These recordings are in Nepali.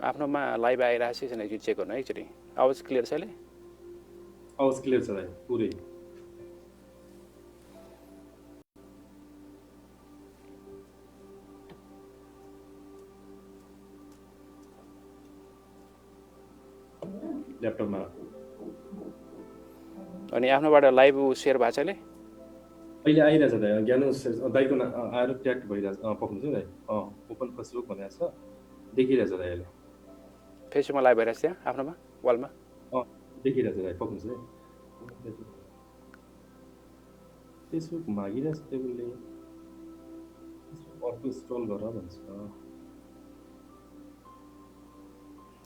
आफ्नोमा लाइभ आइरहेको छ छैन एकचोटि चेक गर्नु है एकचोटि आवाज क्लियर छ अहिले आवाज क्लियर छ दाइ पुरै ल्यापटपमा अनि आफ्नोबाट लाइभ सेयर भएको छ अहिले अहिले आइरहेछ दाइ ज्ञानु दाइको आएर ट्याग भइरहेछ पक्नुहुन्छ दाइ ओपन फेसबुक भनेको छ देखिरहेछ दाइ अहिले फेसबुकमा लाइभ भइरहेको छ त्यहाँ आफ्नोमा वालमा देखिरहेछ दाइ पक्नुहुन्छ है फेसबुक मागिरहेछ टेबलले अर्को स्क्रोल गरेर भन्छ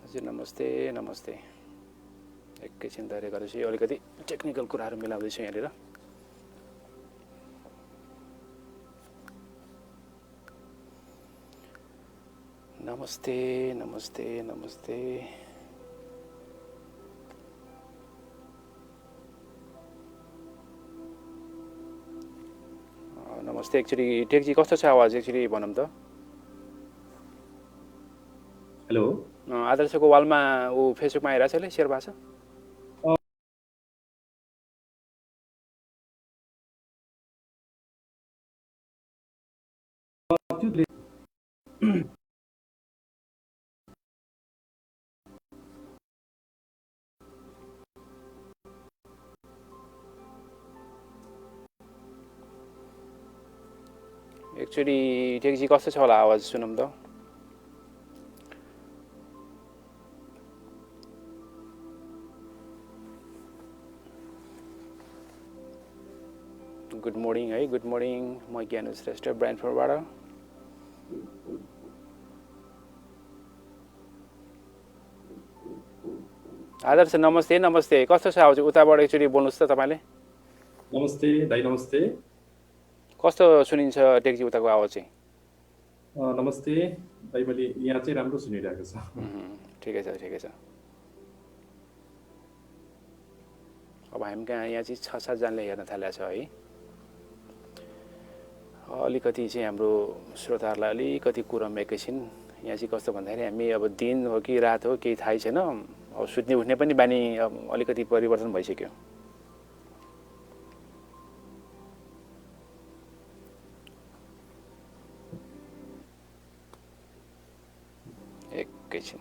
हजुर नमस्ते नमस्ते एकैछिन धैर्य गरेपछि अलिकति टेक्निकल कुराहरू मिलाउँदैछु यहाँनिर नमस्ते नमस्ते नमस्ते नमस्ते एकचोटि टेकजी कस्तो छ आवाज एकचोटि भनौँ त हेलो आदर्शको वालमा ऊ फेसबुकमा आइरहेको छ अहिले सेयर भएको छ एकचोटि टेकजी कस्तो छ होला आवाज सुनौँ त गुड मर्निङ है गुड मर्निङ म ज्ञानु श्रेष्ठ ब्रान्डफोर्डबाट आदर्श नमस्ते नमस्ते कस्तो छ आवाज उताबाट एकचोटि बोल्नुहोस् त तपाईँले नमस्ते दाइ नमस्ते कस्तो सुनिन्छ टेकजी उताको आवाज चाहिँ नमस्ते दाइ मैले यहाँ चाहिँ राम्रो सुनिरहेको छ ठिकै छ अब हामी कहाँ यहाँ चाहिँ 6-7जनाले हेर्न थालेको छ है अलिकति चाहिँ हाम्रो श्रोताहरूलाई अलिकति कुरामा एकैछिन यहाँ चाहिँ कस्तो भन्दाखेरि हामी अब दिन हो कि रात हो केही थाहै छैन अब सुत्ने उठ्ने पनि बानी अलिकति परिवर्तन भइसक्यो एकैछिन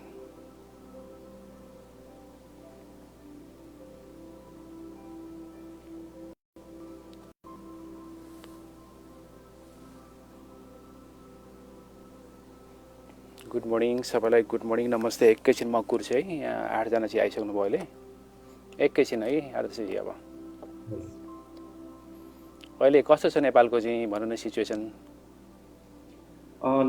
गुड मर्निङ सबैलाई गुड मर्निङ नमस्ते एकैछिन म कुर्छु है यहाँ 8जना चाहिँ आइसक्नु भयो अहिले एकैछिन है आदर्शजी अब अहिले कस्तो छ नेपालको चाहिँ भनौँ न सिचुएसन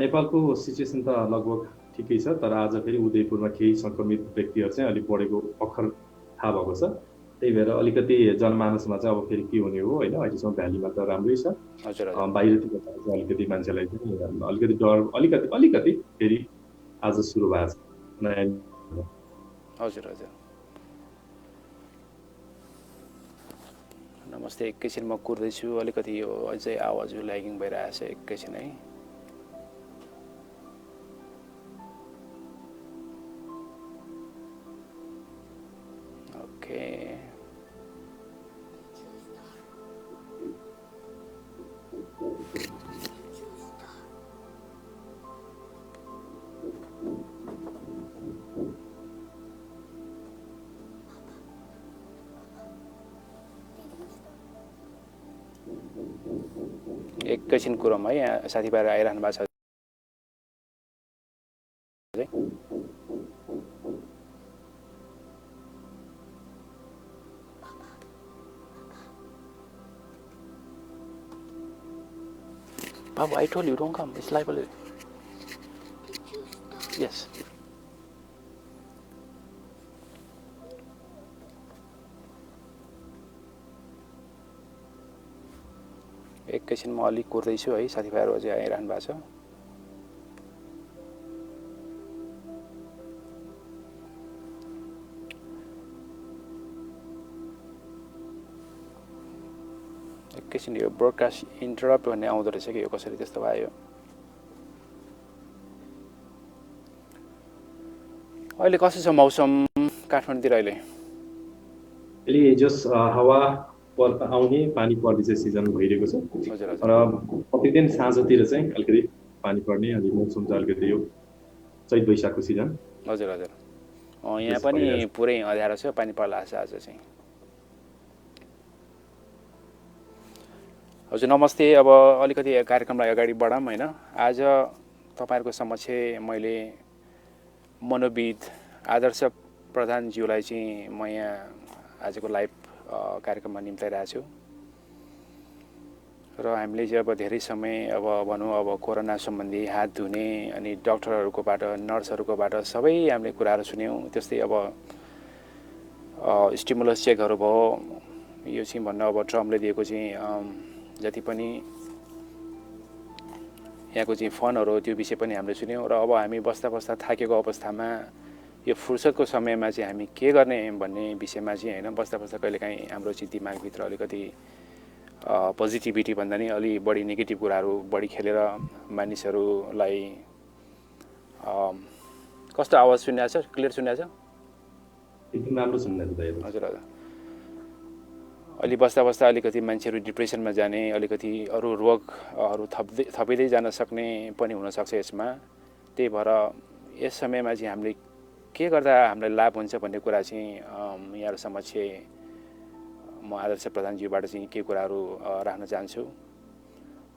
नेपालको सिचुएसन त लगभग ठिकै छ तर आज फेरि उदयपुरमा केही सङ्क्रमित व्यक्तिहरू चाहिँ अलिक बढेको भर्खर थाहा भएको छ त्यही भएर अलिकति जनमानसमा चाहिँ अब फेरि के हुने हो होइन अहिलेसम्म भ्यालीमा त राम्रै छ बाहिरतिर चाहिँ अलिकति मान्छेलाई चाहिँ अलिकति डर अलिकति फेरि आज सुरु भएको छ नयाँ हजुर नमस्ते एकैछिन म कुर्दैछु अलिकति यो अझै आवाज ल्यागिङ भइरहेछ एकैछिन है ओके एकैछिन कुरौँ है यहाँ साथीभाइहरू आइरहनु भएको छ Babu, I told you don't come. It's liable. Yes. एकैछिन म अलिक कुर्दैछु है साथीभाइहरू अझै आइरहनु भएको छ एकैछिन यो ब्रोडकास्ट इन्टरप्ट भन्ने आउँदो रहेछ कि यो कसरी त्यस्तो भयो अहिले कस्तो छ मौसम काठमाडौँतिर अहिले? अहिले जस हावा आउने पानी पर्ने चाहिँ सिजन भइरहेको छ हजुर हजुर र प्रतिदिन साँझतिर चाहिँ अलिकति पानी पर्ने अलि मौसम चाहिँ अलिकति यो चैत वैशाखको सिजन हजुर हजुर यहाँ पनि पुरै अँध्यारो छ, पानी पर्ला आज चाहिँ। हजुर नमस्ते। अब अलिकति कार्यक्रमलाई अगाडि बढाऊँ होइन। आज तपाईँहरूको समक्ष मैले मनोविद आदर्श प्रधानज्यूलाई चाहिँ म यहाँ आजको लाइभ कार्यक्रममा निम्ताइरहेको छु र हामीले चाहिँ अब धेरै समय अब भनौँ अब कोरोना सम्बन्धी हात धुने अनि डक्टरहरूकोबाट नर्सहरूकोबाट सबै हामीले कुराहरू सुन्यौँ। त्यस्तै अब स्टिमुलस चेकहरू भयो, यो चाहिँ भन्नु अब ट्रम्पले दिएको चाहिँ जति पनि यहाँको चाहिँ फन्डहरू त्यो विषय पनि हामीले सुन्यौँ र अब हामी बस्दा बस्दा थाकेको अवस्थामा यो फुर्सदको समयमा चाहिँ हामी के गर्ने भन्ने विषयमा चाहिँ होइन, बस्दा बस्दा कहिलेकाहीँ हाम्रो चाहिँ दिमागभित्र अलिकति पोजिटिभिटी भन्दा नि अलि बढी नेगेटिभ कुराहरू बढी खेलेर मानिसहरूलाई कस्तो आवाज सुनिरहेको छ? क्लियर सुनिरहेको छ? एकदम राम्रो सुनिरहेको छ। हजुर हजुर। अलि बस्दा बस्दा अलिकति मान्छेहरू डिप्रेसनमा जाने, अलिकति अरू रोगहरू थपिँदै जान सक्ने पनि हुनसक्छ यसमा। त्यही भएर यस समयमा चाहिँ हामीले के गर्दा हामीलाई लाभ हुन्छ भन्ने कुरा चाहिँ यहाँहरू समक्ष म आदर्श प्रधानज्यूबाट चाहिँ के कुराहरू राख्न चाहन्छु।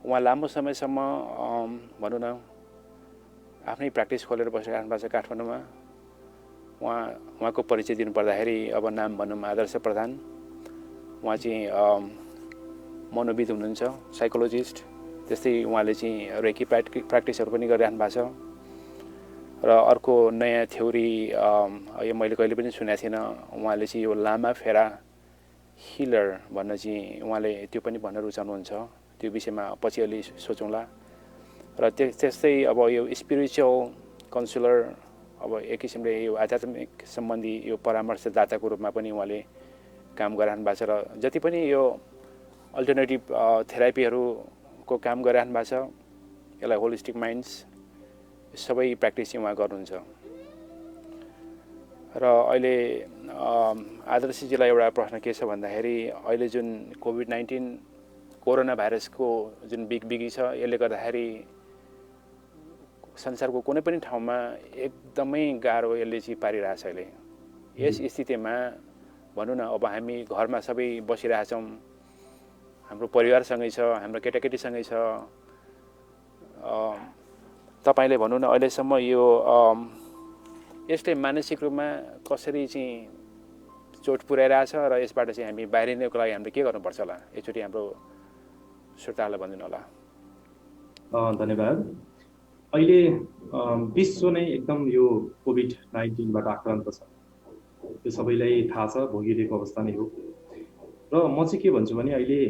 उहाँ लामो समयसम्म भनौँ न आफ्नै प्र्याक्टिस खोलेर बसिरहनु भएको छ काठमाडौँमा। उहाँको परिचय दिनुपर्दाखेरि अब नाम भनौँ आदर्श प्रधान। उहाँ चाहिँ मनोविद हुनुहुन्छ, साइकोलोजिस्ट। त्यस्तै उहाँले चाहिँ रेकी प्र्याक्टिसहरू पनि गरिरहनु भएको छ र अर्को नयाँ थ्योरी यो मैले कहिले पनि सुनेको थिइनँ। उहाँले चाहिँ यो लामा फेरा हिलर भन्न चाहिँ उहाँले त्यो पनि भन्न रुचाउनुहुन्छ। त्यो विषयमा पछि अलि सोचौँला। र त्यस्तै अब यो स्पिरिचुअल काउन्सिलर, अब एक किसिमले यो आध्यात्मिक सम्बन्धी यो परामर्शदाताको रूपमा पनि उहाँले काम गरिरहनु भएको छ र जति पनि यो अल्टरनेटिभ थेरापीहरूको काम गरिरहनु भएको छ, यसलाई होलिस्टिक माइन्ड्स सबै प्र्याक्टिस चाहिँ उहाँ गर्नुहुन्छ। र अहिले आदर्शजीलाई एउटा प्रश्न के छ भन्दाखेरि अहिले जुन कोभिड-19 कोरोना भाइरसको जुन बिगी छ, यसले गर्दाखेरि संसारको कुनै पनि ठाउँमा एकदमै गाह्रो यसले चाहिँ पारिरहेछ। अहिले यस स्थितिमा भनौँ न अब हामी घरमा सबै बसिरहेछौँ, हाम्रो परिवारसँगै छ, हाम्रो केटाकेटीसँगै छ। तपाईँले भनौँ न अहिलेसम्म यो यसले मानसिक रूपमा कसरी चाहिँ चोट पुर्याइरहेछ र यसबाट चाहिँ हामी बाहिरिनको लागि हामीले के गर्नुपर्छ होला, एकचोटि हाम्रो श्रोताहरूलाई भनिदिनु होला। धन्यवाद। अहिले विश्व नै एकदम यो कोभिड-19बाट आक्रान्त छ, त्यो सबैलाई थाहा छ, भोगिरहेको अवस्था नै हो। र म चाहिँ के भन्छु भने अहिले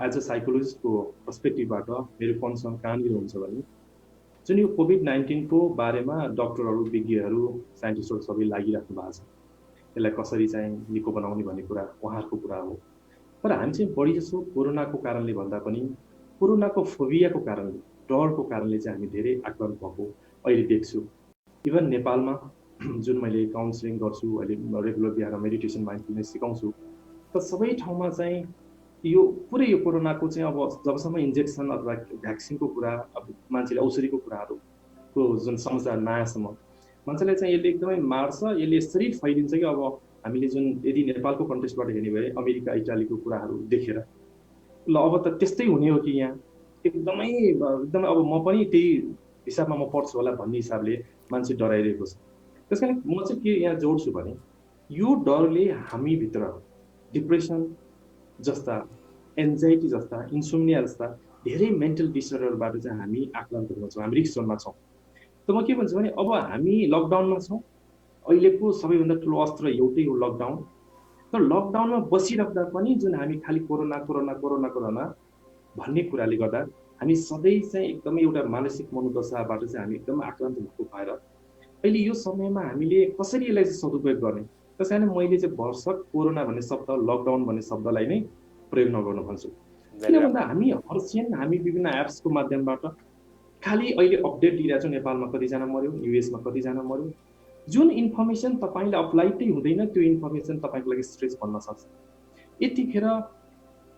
एज अ साइकोलोजिस्टको पर्सपेक्टिभबाट मेरो कन्सर्न कहाँनिर हुन्छ भने जुन यो कोभिड-19को बारेमा डक्टरहरू, विज्ञहरू, साइन्टिस्टहरू सबै लागिराख्नु भएको छ, यसलाई कसरी चाहिँ निको बनाउने भन्ने कुरा उहाँहरूको कुरा हो। तर हामी चाहिँ बढी जसो कोरोनाको कारणले भन्दा पनि कोरोनाको फोबियाको कारणले, डरको कारणले चाहिँ हामी धेरै आक्रान्त भएको अहिले देख्छु। इभन नेपालमा जुन मैले काउन्सिलिङ गर्छु, अहिले रेगुलर बिहान मेडिटेसन माइन्डफुलनेस सिकाउँछु, त सबै ठाउँमा चाहिँ यो पुरै यो कोरोनाको चाहिँ अब जबसम्म इन्जेक्सन अथवा भ्याक्सिनको कुरा, अब मान्छेले औषधिको कुराहरूको जुन समाचार नआएसम्म मान्छेलाई चाहिँ यसले एकदमै मार्छ, यसले यसरी फैलिन्छ कि अब हामीले जुन यदि नेपालको कन्टेक्स्टबाट हेर्ने भए अमेरिका, इटालीको कुराहरू देखेर ल अब त त्यस्तै हुने हो कि यहाँ एकदमै अब म पनि त्यही हिसाबमा म पढ्छु होला भन्ने हिसाबले मान्छे डराइरहेको छ। त्यस कारण म चाहिँ के यहाँ जोड्छु भने यो डरले हामीभित्र डिप्रेसन जस्ता, एन्जाइटी जस्ता, इन्सोम्निया जस्ता धेरै मेन्टल डिसअर्डरबाट चाहिँ हामी आक्रान्त हुन छौँ, हामी रिस्क जोनमा छौँ। त म के भन्छु भने अब हामी लकडाउनमा छौँ, अहिलेको सबैभन्दा ठुलो अस्त्र एउटै हो लकडाउन। तर लकडाउनमा बसिराख्दा पनि जुन हामी खालि कोरोना कोरोना कोरोना कोरोना भन्ने कुराले गर्दा हामी सधैँ चाहिँ एकदमै एउटा मानसिक मनोदशाबाट चाहिँ हामी एकदमै आक्रान्त भएको भएर अहिले यो समयमा हामीले कसरी यसलाई चाहिँ सदुपयोग गर्ने। त्यस कारण मैले चाहिँ भरसक कोरोना भन्ने शब्द, लकडाउन भन्ने शब्दलाई नै प्रयोग नगर्न भन्छु। किन भन्दा हामी हरसिन हामी विभिन्न एप्सको माध्यमबाट खालि अहिले अपडेट दिइरहेको छौँ, नेपालमा कतिजना मऱ्यो, युएसमा कतिजना मऱ्यो, जुन इन्फर्मेसन तपाईँले अप्लाइडै हुँदैन त्यो इन्फर्मेसन तपाईँको लागि स्ट्रेस बन्न सक्छ। यतिखेर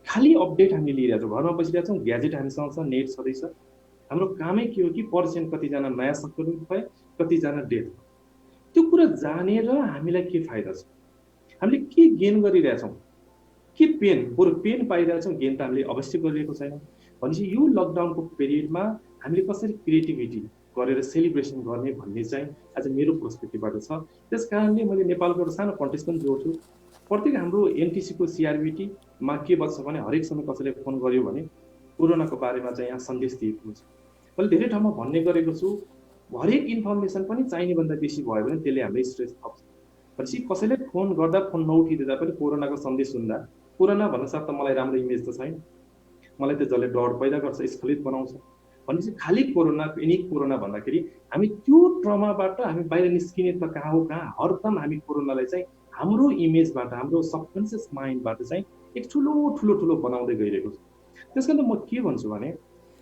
खालि अपडेट हामीले लिइरहेको छौँ, घरमा बसिरहेको छौँ, ग्याजेट हामीसँग छ, नेट छँदैछ, हाम्रो कामै के हो कि पर्सेन्ट कतिजना नयाँ सङ्क्रमित भए, कतिजना डेथ। त्यो कुरा जानेर हामीलाई के फाइदा छ, हामीले के गेन गरिरहेछौँ, के पेन, बरु पेन पाइरहेछौँ, गेन त हामीले अवश्य गरिरहेको छैनौँ। भनेपछि यो लकडाउनको पिरियडमा हामीले कसरी क्रिएटिभिटी गरेर सेलिब्रेसन गर्ने भन्ने चाहिँ आज मेरो पर्सपेक्टिभबाट छ। त्यस कारणले मैले नेपालको एउटा सानो कन्टेस्ट पनि जोड्छु। प्रत्येक हाम्रो एनटिसीको सिआरबिटीमा के बच्छ भने हरेक समय कसैले फोन गर्यो भने कोरोनाको बारेमा चाहिँ यहाँ सन्देश दिएको हुन्छ। मैले धेरै ठाउँमा भन्ने गरेको छु, हरेक इन्फर्मेसन पनि चाहिने भन्दा बेसी भयो भने त्यसले हामीलाई स्ट्रेस थप्छ। भनेपछि कसैले फोन गर्दा फोन नउठिदिँदा पनि कोरोनाको सन्देश सुन्दा कोरोना भन्नसाथ त मलाई राम्रो इमेज त छैन, मलाई त जसले डर पैदा गर्छ, स्खलित बनाउँछ। भनेपछि खालि कोरोना एनी कोरोना भन्दाखेरि हामी त्यो ट्रमाबाट हामी बाहिर निस्किने त कहाँ हो कहाँ, हरदम हामी कोरोनालाई चाहिँ हाम्रो इमेजबाट, हाम्रो सबकन्सियस माइन्डबाट चाहिँ एक ठुलो बनाउँदै गइरहेको छ। त्यस कारण म के भन्छु भने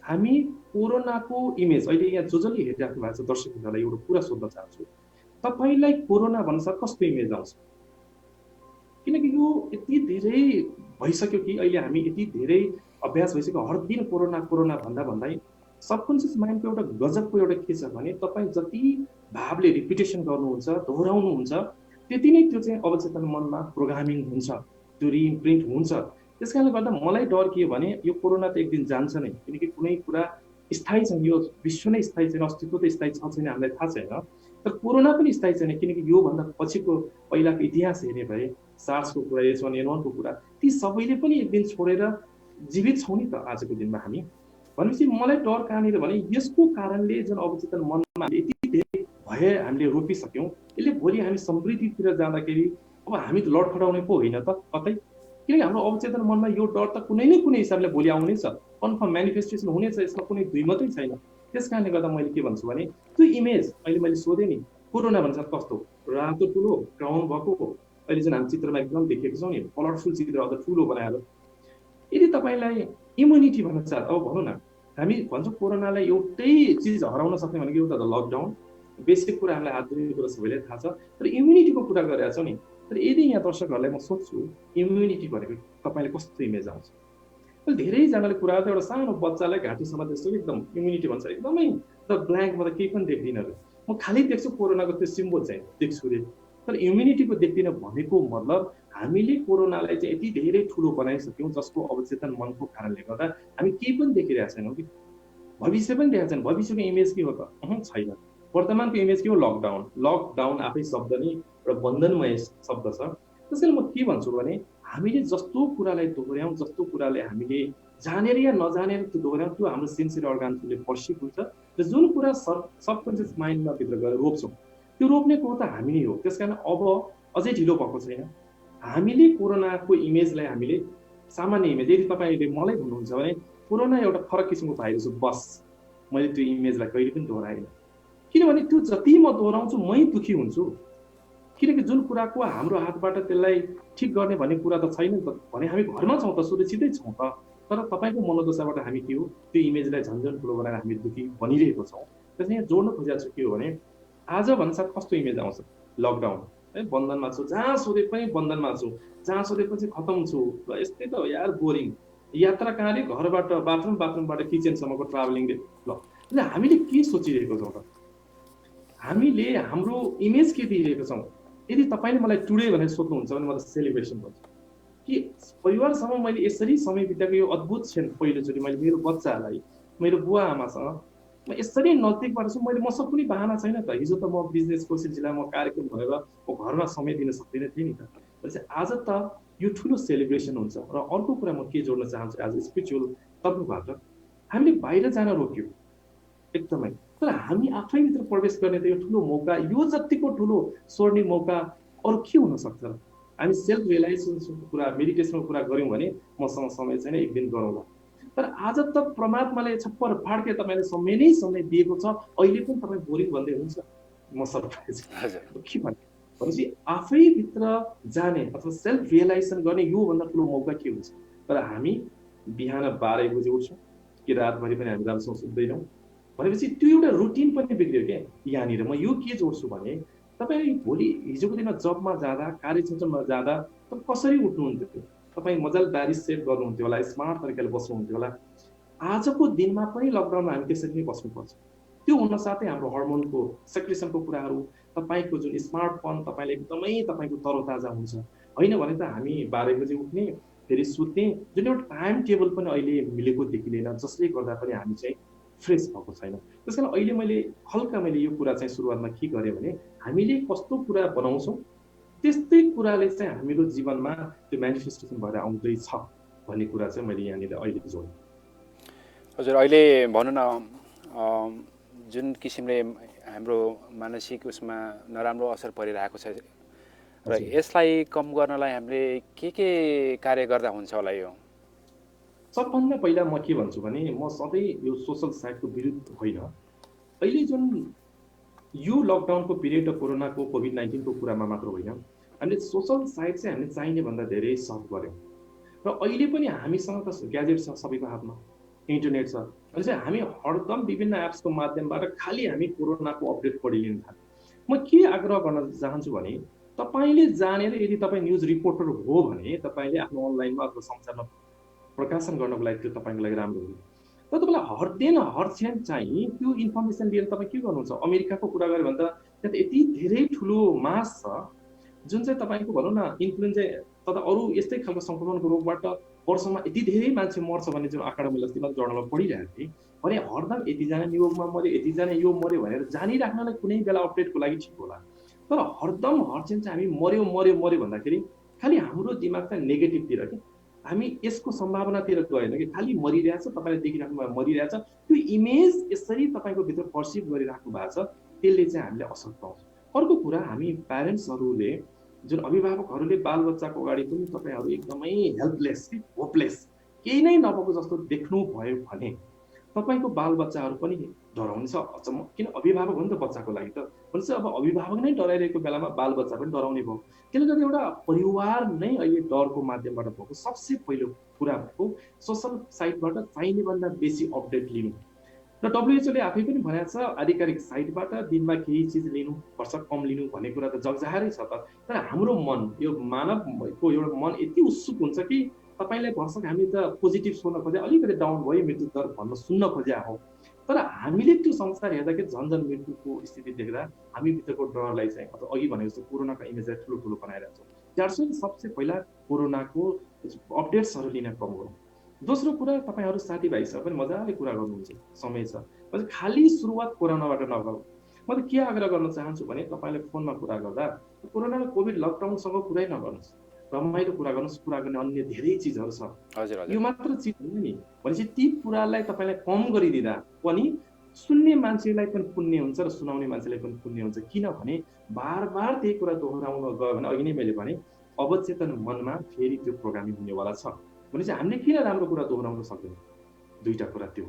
हामी कोरोनाको इमेज अहिले यहाँ जसले हेरिराख्नु भएको छ दर्शकहरूलाई एउटा कुरा सोध्न चाहन्छु, तपाईँलाई कोरोना भन्नसाथ कस्तो इमेज आउँछ? किनकि यो यति धेरै भइसक्यो कि अहिले हामी यति धेरै अभ्यास भइसक्यो, हर दिन कोरोना कोरोना भन्दै सबकन्सियस माइन्डको एउटा गजबको एउटा के छ भने तपाईँ जति भावले रिपिटेसन गर्नुहुन्छ, दोहोऱ्याउनुहुन्छ, त्यति नै त्यो चाहिँ अवचेतन मनमा प्रोग्रामिङ हुन्छ, त्यो रिइम्प्रिन्ट हुन्छ। त्यस कारणले गर्दा मलाई डर के हो भने यो कोरोना त एक दिन जान्छ नै, किनकि कुनै कुरा स्थायी छैन, यो विश्व नै स्थायी छैन, अस्तित्व त स्थायी छ छैन हामीलाई थाहा छैन, तर कोरोना पनि स्थायी छैन। किनकि योभन्दा पछिको पहिलाको इतिहास हेर्ने भए सार्सको कुरा, H1N1 को कुरा, ती सबैले पनि एक दिन छोडेर जीवित छौँ नि त आजको दिनमा हामी। भनेपछि मलाई डर कहाँनिर भने यसको कारणले जुन अवचेतन मनमा यति धेरै भए हामीले रोपिसक्यौँ, यसले भोलि हामी समृद्धितिर जाँदाखेरि अब हामी त लडखडाउने पो होइन त कतै, किनकि हाम्रो अवचेतन मनमा यो डर त कुनै न कुनै हिसाबले भोलि आउनेछ, कन्फर्म मेनिफेस्टेसन हुनेछ, यसमा कुनै दुई मात्रै छैन। त्यस कारणले गर्दा मैले के भन्छु भने त्यो इमेज अहिले मैले सोधेँ नि, कोरोना भन्छ कस्तो रातो ठुलो क्राउन भएको, अहिले जुन हामी चित्रमा एकदम देखेको छौँ नि कलरफुल चित्र अझ ठुलो बनाएर, यदि तपाईँलाई इम्युनिटी भन्न चाह, अब भनौँ न हामी भन्छौँ कोरोनालाई एउटै चिज हराउन सक्ने भनेको एउटा त लकडाउन, बेसिक कुरा हामीलाई हात धुने कुरा सबैलाई थाहा छ, तर इम्युनिटीको कुरा गरिरहेको छौँ नि। तर यदि यहाँ दर्शकहरूलाई म सोध्छु इम्युनिटी भनेको तपाईँले कस्तो इमेज आउँछ? धेरैजनाले कुरा त एउटा सानो बच्चालाई घाँटीसम्म त्यस्तो एकदम इम्युनिटी भन्छ, एकदमै त ब्ल्याङ्कमा त केही पनि देख्दिनँ, म खालि देख्छु कोरोनाको त्यो सिम्बल चाहिँ देख्छु रे, तर इम्युनिटीको देख्दिनँ। भनेको मतलब हामीले कोरोनालाई चाहिँ यति धेरै ठुलो बनाइसक्यौँ जसको अवचेतन मनको कारणले गर्दा हामी केही पनि देखिरहेको छैनौँ कि भविष्य पनि देखाएको छैन। भविष्यको इमेज के हो त? छैन। वर्तमानको इमेज के हो? लकडाउन। लकडाउन आफै शब्द नै एउटा बन्धनमय शब्द छ। त्यसैले म के भन्छु भने हामीले जस्तो कुरालाई दोहोऱ्याउँ, जस्तो कुराले हामीले जानेर या नजानेर त्यो दोहोऱ्याउँ, त्यो हाम्रो सेन्सरी अर्गान्सले पर्सिभ हुन्छ र जुन कुरा सबकन्सियस माइन्डमा भित्र गएर रोप्छौँ त्यो रोप्नेको त हामी नै हो। त्यस कारण अब अझै ढिलो भएको छैन। हामीले कोरोनाको इमेजलाई हामीले सामान्य इमेज, यदि तपाईँले मलाई भन्नुहुन्छ भने कोरोना एउटा फरक किसिमको भाइरस हो, बस मैले त्यो इमेजलाई कहिले पनि दोहोऱ्याएन। किनभने त्यो जति म दोहोऱ्याउँछु मै दुखी हुन्छु, किनकि जुन कुराको हाम्रो हातबाट त्यसलाई ठिक गर्ने भन्ने कुरा त छैन नि त। भने हामी घरमा छौँ त, सुरक्षितै छौँ त, तर तपाईँको मनोदशाबाट हामी के हो त्यो इमेजलाई झन्झन ठुलो बनाएर हामी दुखी बनिरहेको छौँ। त्यसले यहाँ जोड्न खोजेको छु के हो भने आज भन्साथ कस्तो इमेज आउँछ? लकडाउन है, बन्धनमा छु, जहाँ सोधे पनि बन्धनमा छु, जहाँ सोधेपछि खतम छु, यस्तै त यार बोरिङ यात्रा कहाँले, घरबाट बाथरुमबाट किचनसम्मको ट्राभलिङले। ल हामीले के सोचिरहेको छौँ त? हामीले हाम्रो इमेज के दिइरहेको छौँ? यदि तपाईँले मलाई टुडे भनेर सोध्नुहुन्छ भने म त सेलिब्रेसन भन्छु कि परिवारसँग मैले यसरी समय बिताएको यो अद्भुत क्षण पहिलोचोटि मैले मेरो बच्चाहरूलाई, मेरो बुवा आमासँग म यसरी नजिकबाट छु। मैले मसँग कुनै बहाना छैन त। हिजो त म बिजनेसको सिलसिलामा कार्यक्रम भनेर म घरमा समय दिन सक्दिनँ थिएँ नि त। भनेपछि आज त यो ठुलो सेलिब्रेसन हुन्छ। र अर्को कुरा म के जोड्न चाहन्छु आज स्पिरिचुअल तर्फबाट, हामीले बाहिर जान रोक्यो एकदमै, तर हामी आफैभित्र प्रवेश गर्ने त यो ठुलो मौका, यो जतिको ठुलो स्वर्णिम मौका अरू के हुनसक्छ? हामी सेल्फ रियलाइजेसनको कुरा, मेडिटेसनको कुरा गऱ्यौँ भने मसँग समय छैन, एक दिन गरौँला। तर आज त परमात्माले छप्पर फाड्के तपाईँले समय नै समय दिएको छ, अहिले पनि तपाईँ बोरिङ भन्दै हुन्छ। म सरप्राइज के भने भनेपछि आफैभित्र जाने अथवा सेल्फ रियलाइजेसन गर्ने योभन्दा ठुलो मौका के हुन्छ? तर हामी बिहान 12 बजे उठ्छौँ कि रातभरि पनि हामी राम्रोसँग सुत्दैनौँ। भनेपछि त्यो एउटा रुटिन पनि बिग्रियो क्या यहाँनिर। म यो के जोड्छु भने तपाईँ भोलि हिजोको दिनमा जबमा जाँदा कार्यक्षेत्रमा जाँदा तपाईँ कसरी उठ्नुहुन्थ्यो? तपाईँ मजाले दारी सेभ गर्नुहुन्थ्यो होला, स्मार्ट तरिकाले बस्नुहुन्थ्यो होला। आजको दिनमा पनि लकडाउनमा हामी त्यसरी नै बस्नुपर्छ। त्यो हुनसाथै हाम्रो हर्मोनको सेक्रेसनको कुराहरू, तपाईँको जुन स्मार्टफोन तपाईँले एकदमै तपाईँको तरोताजा हुन्छ। होइन भने त हामी 12 बजे उठ्ने, फेरि सुत्ने, जुन एउटा टाइम टेबल पनि अहिले मिलेको देखिँदैन, जसले गर्दा पनि हामी चाहिँ फ्रेस भएको छैन। त्यस कारण अहिले मैले यो कुरा चाहिँ सुरुवातमा के गरेँ भने हामीले कस्तो कुरा बनाउँछौँ त्यस्तै कुराले चाहिँ हाम्रो जीवनमा त्यो मेनिफेस्टेसन भएर आउँदैछ भन्ने कुरा चाहिँ मैले यहाँनिर अहिले जोडेँ। हजुर, अहिले भनौँ न जुन किसिमले हाम्रो मानसिक उसमा नराम्रो असर परिरहेको छ र यसलाई कम गर्नलाई हामीले के कार्य गर्दा हुन्छ होला? यो सबभन्दा पहिला म के भन्छु भने म सधैँ यो सोसल साइटको विरुद्ध होइन। अहिले जुन यो लकडाउनको पिरियड र कोरोनाको कोभिड-19को कुरामा मात्र होइन, हामीले सोसल साइट चाहिँ हामीले चाहिने भन्दा धेरै सर्च गऱ्यौँ र अहिले पनि हामीसँग त ग्याजेट छ, सबैको हातमा इन्टरनेट छ। अनि चाहिँ हामी हरदम विभिन्न एप्सको माध्यमबाट खालि हामी कोरोनाको अपडेट पढिलिन थाल्यौँ। म के आग्रह गर्न चाहन्छु भने तपाईँले जानेर यदि तपाईँ न्युज रिपोर्टर हो भने तपाईँले आफ्नो अनलाइनमा अथवा समाचारमा प्रकाशन गर्नको लागि त्यो तपाईँको लागि राम्रो हो। तर तपाईँलाई हरदिन हरक्षण चाहिँ त्यो इन्फर्मेसन लिएर तपाईँ के गर्नुहुन्छ? अमेरिकाको कुरा गऱ्यो भने त त्यहाँ त यति धेरै ठुलो मास छ जुन चाहिँ तपाईँको भनौँ न इन्फ्लुएन्जा तथा अरू यस्तै खालको सङ्क्रमणको रोगबाट वर्षमा यति धेरै मान्छे मर्छ भन्ने जुन आँकडा मैले अस्ति मात्र जर्नलमा पढिरहेको थिएँ भने हरदम यतिजना नियोगमा मऱ्यो, यतिजना यो मऱ्यो भनेर जानिराख्नलाई कुनै बेला अपडेटको लागि ठिक होला। तर हरदम हरक्षण चाहिँ हामी मऱ्यो भन्दाखेरि खालि हाम्रो दिमाग चाहिँ नेगेटिभतिर कि हामी यसको सम्भावनातिर गएन कि खालि मरिरहेछ, तपाईँले देखिराख्नु भएको मरिरहेछ, त्यो इमेज यसरी तपाईँको भित्र पर्सिभ गरिराख्नु भएको छ, त्यसले चाहिँ हामीले असर पाउँछ। अर्को कुरा, हामी प्यारेन्ट्सहरूले जुन अभिभावकहरूले बालबच्चाको अगाडि पनि तपाईँहरू एकदमै हेल्पलेस कि होपलेस केही नै नभएको जस्तो देख्नु भयो भने तपाईँको बालबच्चाहरू पनि डराउनेछ। अचम्म, किन अभिभावक हो नि त बच्चाको लागि त, भनेपछि अब अभिभावक नै डराइरहेको बेलामा बालबच्चा पनि डराउने भयो। त्यसले गर्दा एउटा परिवार नै अहिले डरको माध्यमबाट भएको सबसे पहिलो कुरा भएको सोसल साइटबाट चाहिने भन्दा बेसी अपडेट लिनु। र WHO ले आफै पनि भनेको छ आधिकारिक साइटबाट दिनमा केही चिज लिनुपर्छ, कम लिनु भन्ने कुरा त जगजाहेरै छ त। तर हाम्रो मन, यो मानवको एउटा मन यति उत्सुक हुन्छ कि तपाईँलाई भर्खर हामी त पोजिटिभ सुन्न खोजे, अलिकति डाउन भयो मृत्यु दर भन्न सुन्न खोज्या हो। तर हामीले त्यो संसार हेर्दाखेरि झन्झन मृत्युको स्थिति देख्दा हामी भित्रको डरलाई चाहिँ अथवा अघि भनेको जस्तो कोरोनाको इमेजलाई ठुलो बनाइरहेको छौँ। त्यार्सो सबसे पहिला कोरोनाको अपडेट्सहरू लिन कम गरौँ। दोस्रो कुरा, तपाईँहरू साथीभाइसँग पनि मजाले कुरा गर्नुहुन्छ, समय छ, खालि सुरुवात कोरोनाबाट नगरौँ। म त के आग्रह गर्न चाहन्छु भने तपाईँले फोनमा कुरा गर्दा कोरोना र कोभिड लकडाउनसँग कुरै नगर्नुहोस्, रमाइलो कुरा गर्नुहोस्। कुरा गर्ने अन्य धेरै चिजहरू छ, यो मात्र चिज होइन नि। भनेपछि ती कुरालाई तपाईँलाई कम गरिदिँदा पनि सुन्ने मान्छेलाई पनि पुण्य हुन्छ र सुनाउने मान्छेलाई पनि पुण्य हुन्छ। किनभने बार त्यही कुरा दोहोऱ्याउन गयो भने अघि नै मैले भने अवचेतन मनमा फेरि त्यो प्रोग्रामिङ हुनेवाला छ। भनेपछि हामीले किन राम्रो कुरा दोहोऱ्याउन सक्दैन? दुईटा कुरा त्यो।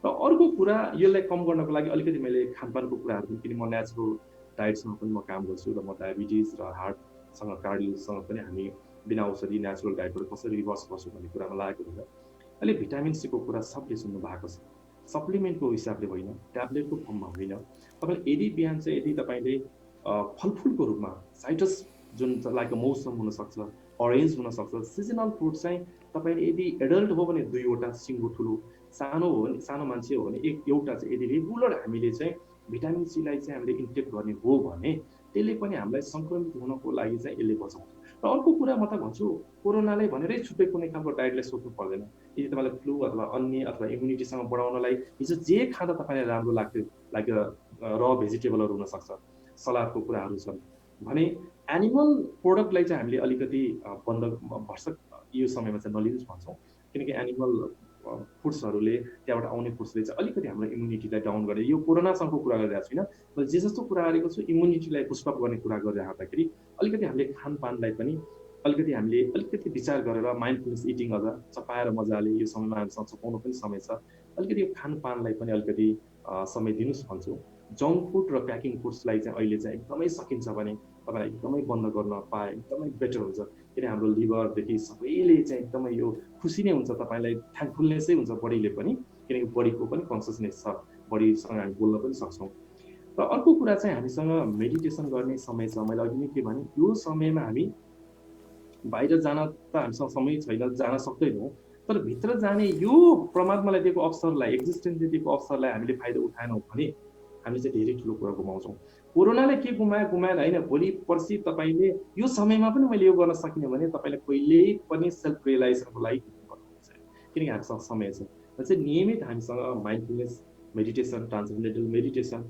र अर्को कुरा, यसलाई कम गर्नको लागि अलिकति मैले खानपानको कुराहरू, किन म नेचुरल डायटसँग पनि म काम गर्छु र म डायबिटिज र हार्टसँग कार्डियोसँग पनि हामी बिना औषधि नेचुरल डायटबाट कसरी रिभर्स गर्छु भन्ने कुरामा लागेको हुन्छ। अहिले भिटामिन सीको कुरा सबले सुन्नु भएको छ, सप्लिमेन्टको हिसाबले होइन, ट्याब्लेटको फर्ममा होइन। तपाईँले यदि बिहान चाहिँ यदि तपाईँले फलफुलको रूपमा साइट्रस जुन लाइक मौसम हुनसक्छ, अरेन्ज हुनसक्छ, सिजनल फ्रुट चाहिँ तपाईँले यदि एडल्ट हो भने 2वटा सिङ्गो ठुलो, सानो हो भने सानो मान्छे हो भने एउटा चाहिँ यदि रेगुलर हामीले चाहिँ भिटामिन सीलाई चाहिँ हामीले इन्टेक गर्ने हो भने त्यसले पनि हामीलाई सङ्क्रमित हुनको लागि चाहिँ यसले बचाउँछ। र अर्को कुरा म त भन्छु, कोरोनालाई भनेरै छुट्टै कुनै खालको डायटलाई सोच्नु पर्दैन। यदि तपाईँलाई फ्लू अथवा अन्य अथवा इम्युनिटीसँग बढाउनलाई हिजो जे खाँदा तपाईँलाई राम्रो लाग्थ्यो, लाइक र भेजिटेबलहरू हुनसक्छ, सलादको कुराहरू छन् भने एनिमल प्रोडक्टलाई चाहिँ हामीले अलिकति बन्द भर्सक यो समयमा चाहिँ नलिनुहोस् भन्छौँ। किनकि एनिमल फुड्सहरूले, त्यहाँबाट आउने फुड्सले चाहिँ अलिकति हाम्रो इम्युनिटीलाई डाउन गर्ने, यो कोरोनासँगको कुरा गरिरहेको छुइनँ, मैले जे जस्तो कुरा गरेको छु इम्युनिटीलाई बुस्टअप गर्ने कुरा गरिराख्दाखेरि अलिकति हामीले खानपानलाई पनि अलिकति विचार गरेर माइन्डफुलनेस इटिङ अझ चपाएर मजाले यो समयमा हामीसँग चपाउनु पनि समय छ, अलिकति यो खानपानलाई पनि अलिकति समय दिनुहोस् भन्छु। जङ्क फुड र प्याकिङ फुड्सलाई चाहिँ अहिले चाहिँ एकदमै सकिन्छ भने तपाईँलाई एकदमै बन्द गर्न पाए एकदमै बेटर हुन्छ। किन हाम्रो लिभरदेखि सबैले चाहिँ एकदमै यो खुसी नै हुन्छ, तपाईँलाई थ्याङ्कफुलनेसै हुन्छ बडीले पनि, किनकि बडीको पनि कन्सियसनेस छ, बडीसँग हामी बोल्न पनि सक्छौँ। र र अर्को कुरा चाहिँ हामीसँग मेडिटेसन गर्ने समय छ। मैले अघि नै के भने यो समयमा हामी बाहिर जान त हामीसँग समय छैन, जान सक्दैनौँ, तर भित्र जाने यो परमात्माले दिएको अवसरलाई, एक्जिस्टेन्सले दिएको अवसरलाई हामीले फाइदा उठाएनौँ भने हामीले चाहिँ धेरै ठुलो कुरा गुमाउँछौँ। कोरोनाले के गुमाएन होइन, भोलि पर्सि तपाईँले यो समयमा पनि मैले यो गर्न सकिनँ भने तपाईँले कहिल्यै पनि सेल्फ रियलाइजेसनको लागि गर्नुहुन्छ, किनकि हामीसँग समय छ। र चाहिँ नियमित हामीसँग mindfulness meditation, transcendental meditation,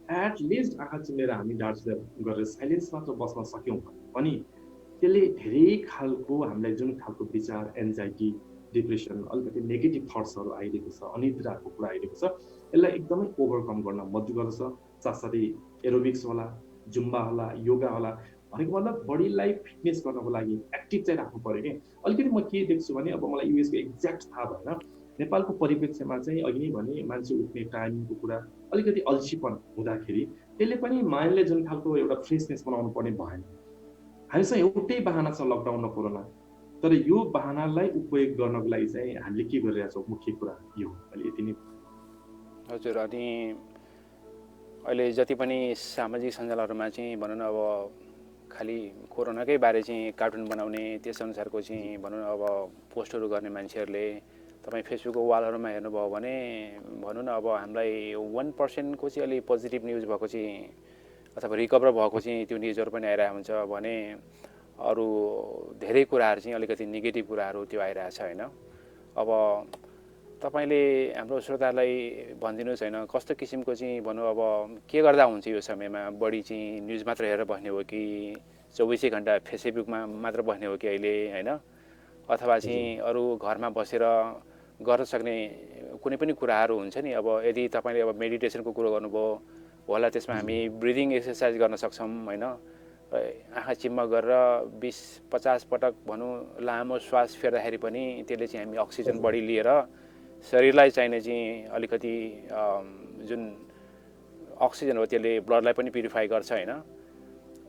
at least आँखा चिमेर हामी डार्स गरेर साइलेन्स मात्र बस्न सक्यौँ भने त्यसले धेरै खालको हामीलाई जुन खालको विचार, एन्जाइटी, डिप्रेसन, अलिकति नेगेटिभ थट्सहरू आइरहेको छ, अनिद्राको कुरा आइरहेको छ, यसलाई एकदमै ओभरकम गर्न मद्दत गर्छ। साथसाथै एरोबिक्स होला, जुम्बा होला, योगा होला, भनेको मतलब बडीलाई फिटनेस गर्नको लागि एक्टिभ चाहिँ राख्नु पऱ्यो कि। अलिकति म के देख्छु भने अब मलाई युएसको एक्ज्याक्ट थाहा भएन, नेपालको परिप्रेक्ष्यमा चाहिँ अघि नै भने मान्छे उठ्ने टाइमको कुरा अलिकति अल्छीपन हुँदाखेरि त्यसले पनि माइन्डले जुन खालको एउटा फ्रेसनेस बनाउनु पर्ने भएन। हामीसँग एउटै बहाना छ लकडाउन र कोरोना, तर यो बहानालाई उपयोग गर्नको लागि चाहिँ हामीले के गरिरहेका छौँ, मुख्य कुरा यो अहिले यति नै। हजुर, अनि अहिले जति पनि सामाजिक सञ्जालहरूमा चाहिँ भनौँ न अब खालि कोरोनाकै बारे चाहिँ कार्टुन बनाउने, त्यसअनुसारको चाहिँ भनौँ न अब पोस्टहरू गर्ने मान्छेहरूले तपाईँ फेसबुकको वालहरूमा हेर्नुभयो भने भनौँ न अब हामीलाई 1% चाहिँ अलि पोजिटिभ न्युज भएको चाहिँ अथवा रिकभर भएको चाहिँ त्यो न्युजहरू पनि आइरहेको हुन्छ भने अरू धेरै कुराहरू चाहिँ अलिकति नेगेटिभ कुराहरू त्यो आइरहेछ होइन। अब तपाईँले हाम्रो श्रोतालाई भनिदिनुहोस् होइन, कस्तो किसिमको चाहिँ भनौँ अब के गर्दा हुन्छ यो समयमा, बढी चाहिँ न्युज मात्र हेरेर बस्ने हो कि 24 घन्टा फेसबुकमा मात्र बस्ने हो कि अहिले होइन, अथवा चाहिँ अरू घरमा बसेर गर्न सक्ने कुनै पनि कुराहरू हुन्छ नि। अब यदि तपाईँले अब मेडिटेसनको कुरो गर्नुभयो होला, त्यसमा हामी ब्रिदिङ एक्सर्साइज गर्न सक्छौँ होइन, आँखा चिम्म गरेर 20-50 पटक भनौँ लामो श्वास फेर्दाखेरि पनि त्यसले चाहिँ हामी अक्सिजन बढी लिएर शरीरलाई चाहिने चाहिँ अलिकति जुन अक्सिजन हो त्यसले ब्लडलाई पनि प्युरिफाई गर्छ होइन।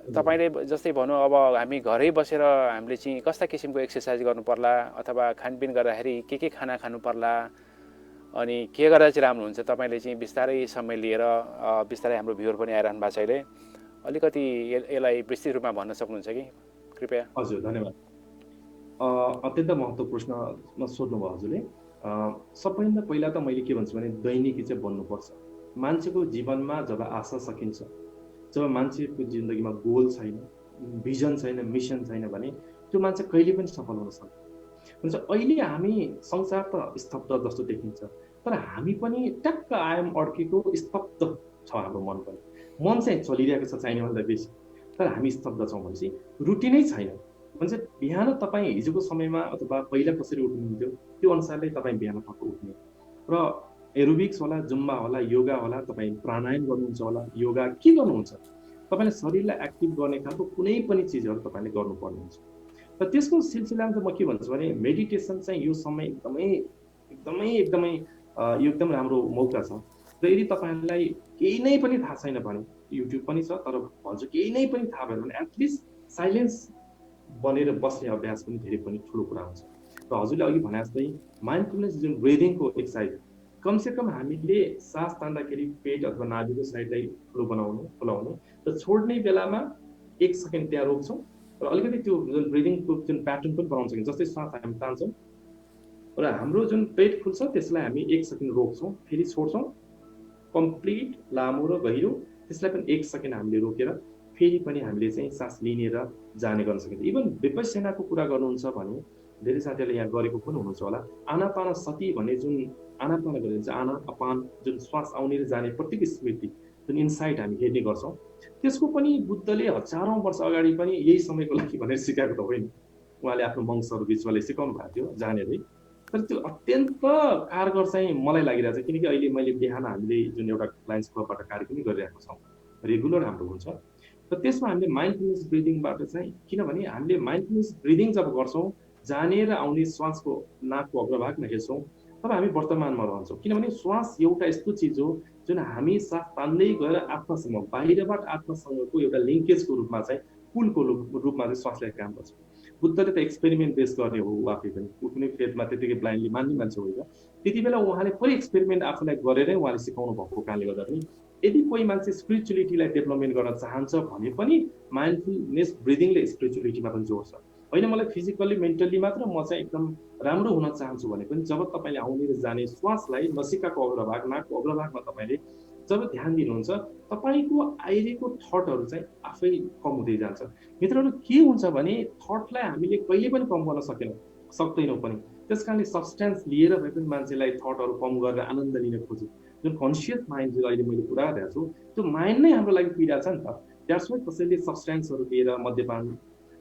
तपाईँले जस्तै भनौँ अब हामी घरै बसेर हामीले चाहिँ कस्ता किसिमको एक्सर्साइज गर्नु पर्ला, अथवा खानपिन गर्दाखेरि के खाना खानु पर्ला, अनि के गर्दा चाहिँ राम्रो हुन्छ, तपाईँले चाहिँ बिस्तारै समय लिएर बिस्तारै हाम्रो भ्युवर पनि आइरहनु भएको छ अहिले, अलिकति यसलाई विस्तृत रूपमा भन्न सक्नुहुन्छ कि कृपया? हजुर, धन्यवाद। अत्यन्त महत्त्वपूर्ण प्रश्न सोध्नुभयो हजुरले। सबैभन्दा पहिला त मैले के भन्छु भने दैनिकी चाहिँ बन्नुपर्छ। मान्छेको जीवनमा जब आशा सकिन्छ, जब मान्छेको जिन्दगीमा गोल छैन, भिजन छैन, मिसन छैन भने त्यो मान्छे कहिले पनि सफल हुन सक्दैन। हुन्छ अहिले हामी संसार त स्तब्ध जस्तो देखिन्छ, तर हामी पनि ट्याक्क आयम अड्केको स्तब्ध छ। हाम्रो मन पनि, मन चाहिँ चलिरहेको छ चाहिनेभन्दा बेसी, तर हामी स्तब्ध छौँ भनेपछि रुटिनै छैन। भन्छ बिहान तपाईँ हिजोको समयमा अथवा पहिला कसरी उठ्नुहुन्थ्यो त्यो अनुसारले तपाईँ बिहान टक्क उठ्ने, र एरोबिक्स होला, जुम्बा होला, योगा होला, तपाईँ प्राणायाम गर्नुहुन्छ होला, योगा के गर्नुहुन्छ, तपाईँले शरीरलाई एक्टिभ गर्ने खालको कुनै पनि चिजहरू तपाईँले गर्नुपर्ने हुन्छ। र त्यसको सिलसिलामा चाहिँ म के भन्छु भने मेडिटेसन चाहिँ यो समय एकदमै एकदमै एकदमै यो एकदम राम्रो मौका छ। र यदि तपाईँलाई केही नै पनि थाहा छैन भने युट्युब पनि छ, तर भन्छु केही नै पनि थाहा भएन भने एटलिस्ट साइलेन्स बनेर बस्ने अभ्यास पनि धेरै पनि ठुलो कुरा हुन्छ। र हजुरले अघि भने जस्तै माइन्डफुलनेस जुन ब्रिदिङको एक्सर्साइज, कमसेकम हामीले सास तान्दाखेरि पेट अथवा नाभिको साइडलाई ठुलो खुलाउने र छोड्ने बेलामा 1 सेकेन्ड त्यहाँ रोक्छौँ र अलिकति त्यो जुन ब्रिदिङको जुन प्याटर्न पनि बनाउन सकिन्छ। जस्तै सास हामी तान्छौँ र हाम्रो जुन पेट खुल्छ त्यसलाई हामी 1 सेकेन्ड रोक्छौँ, फेरि छोड्छौँ, कम्प्लिट लामो र गहिरो, त्यसलाई पनि 1 सेकेन्ड हामीले रोकेर फेरि पनि हामीले चाहिँ सास लिने र जाने गर्न सकिन्छ। इभन विपस्यनाको कुरा गर्नुहुन्छ भने धेरै साथीहरूले यहाँ गरेको पनि हुनुहुन्छ होला, आनापानसति भन्ने जुन आनापान गरिन्छ, आना अपान जुन श्वास आउने र जाने प्रत्येक स्मृति जुन इन्साइट हामी हेर्ने गर्छौँ, त्यसको पनि बुद्धले हजारौँ वर्ष अगाडि पनि यही समयको लागि भनेर सिकाएको त होइन, उहाँले आफ्नो वंशहरू बिचवाले सिकाउनु भएको थियो जानेरै। तर त्यो अत्यन्त कारगर चाहिँ मलाई लागिरहेको छ, किनकि अहिले मैले बिहान हामीले जुन एउटा लायन्स क्लबबाट कार्यक्रम गरिरहेको छौँ, रेगुलर हाम्रो हुन्छ, र त्यसमा हामीले माइन्डफुलनेस ब्रिदिङबाट चाहिँ, किनभने हामीले माइन्डफुलनेस ब्रिदिङ जब गर्छौँ, जाने र आउने श्वासको नाकको अग्रभागमा हेर्छौँ, तब हामी वर्तमानमा रहन्छौँ। किनभने श्वास एउटा यस्तो चिज हो जुन हामी सास तान्दै गएर आत्मासँग, बाहिरबाट आत्मासँगको एउटा लिङ्केजको रूपमा चाहिँ पुलको रूपमा चाहिँ श्वासले काम गर्छ। बुद्धले त एक्सपेरिमेन्ट बेस गर्ने हो आफै पनि, कुनै फेदमा त्यतिकै ब्लाइन्डली मान्ने मान्छे होइन, त्यति बेला उहाँले पुरै एक्सपेरिमेन्ट आफूलाई गरेरै उहाँले सिकाउनु भएको कारणले गर्दा पनि यदि कोही मान्छे स्पिरिचुअलिटीलाई डेभलपमेन्ट गर्न चाहन्छ भने पनि माइन्डफुलनेस ब्रिदिङले स्पिरिचुअलिटीमा पनि जोड्छ। होइन मलाई फिजिकल्ली मेन्टल्ली मात्र म चाहिँ एकदम राम्रो हुन चाहन्छु भने पनि जब तपाईँले आउने र जाने श्वासलाई नसिकाको अग्रभाग नाकको अग्रभागमा तपाईँले जब ध्यान दिनुहुन्छ तपाईँको आइरहेको थटहरू चाहिँ आफै कम हुँदै जान्छ। मित्रहरू के हुन्छ भने थटलाई हामीले कहिले पनि कम गर्न सक्दैनौँ पनि। त्यस कारणले सब्सटेन्स लिएर भए पनि मान्छेलाई थटहरू कम गरेर आनन्द लिन खोज्यो। जुन कन्सियस माइन्ड जो अहिले मैले कुरा गरेको छु त्यो माइन्ड नै हाम्रो लागि पीडा छ नि त। द्याट्स वाइ कसैले सब्सटेन्सहरू लिएर मद्यपान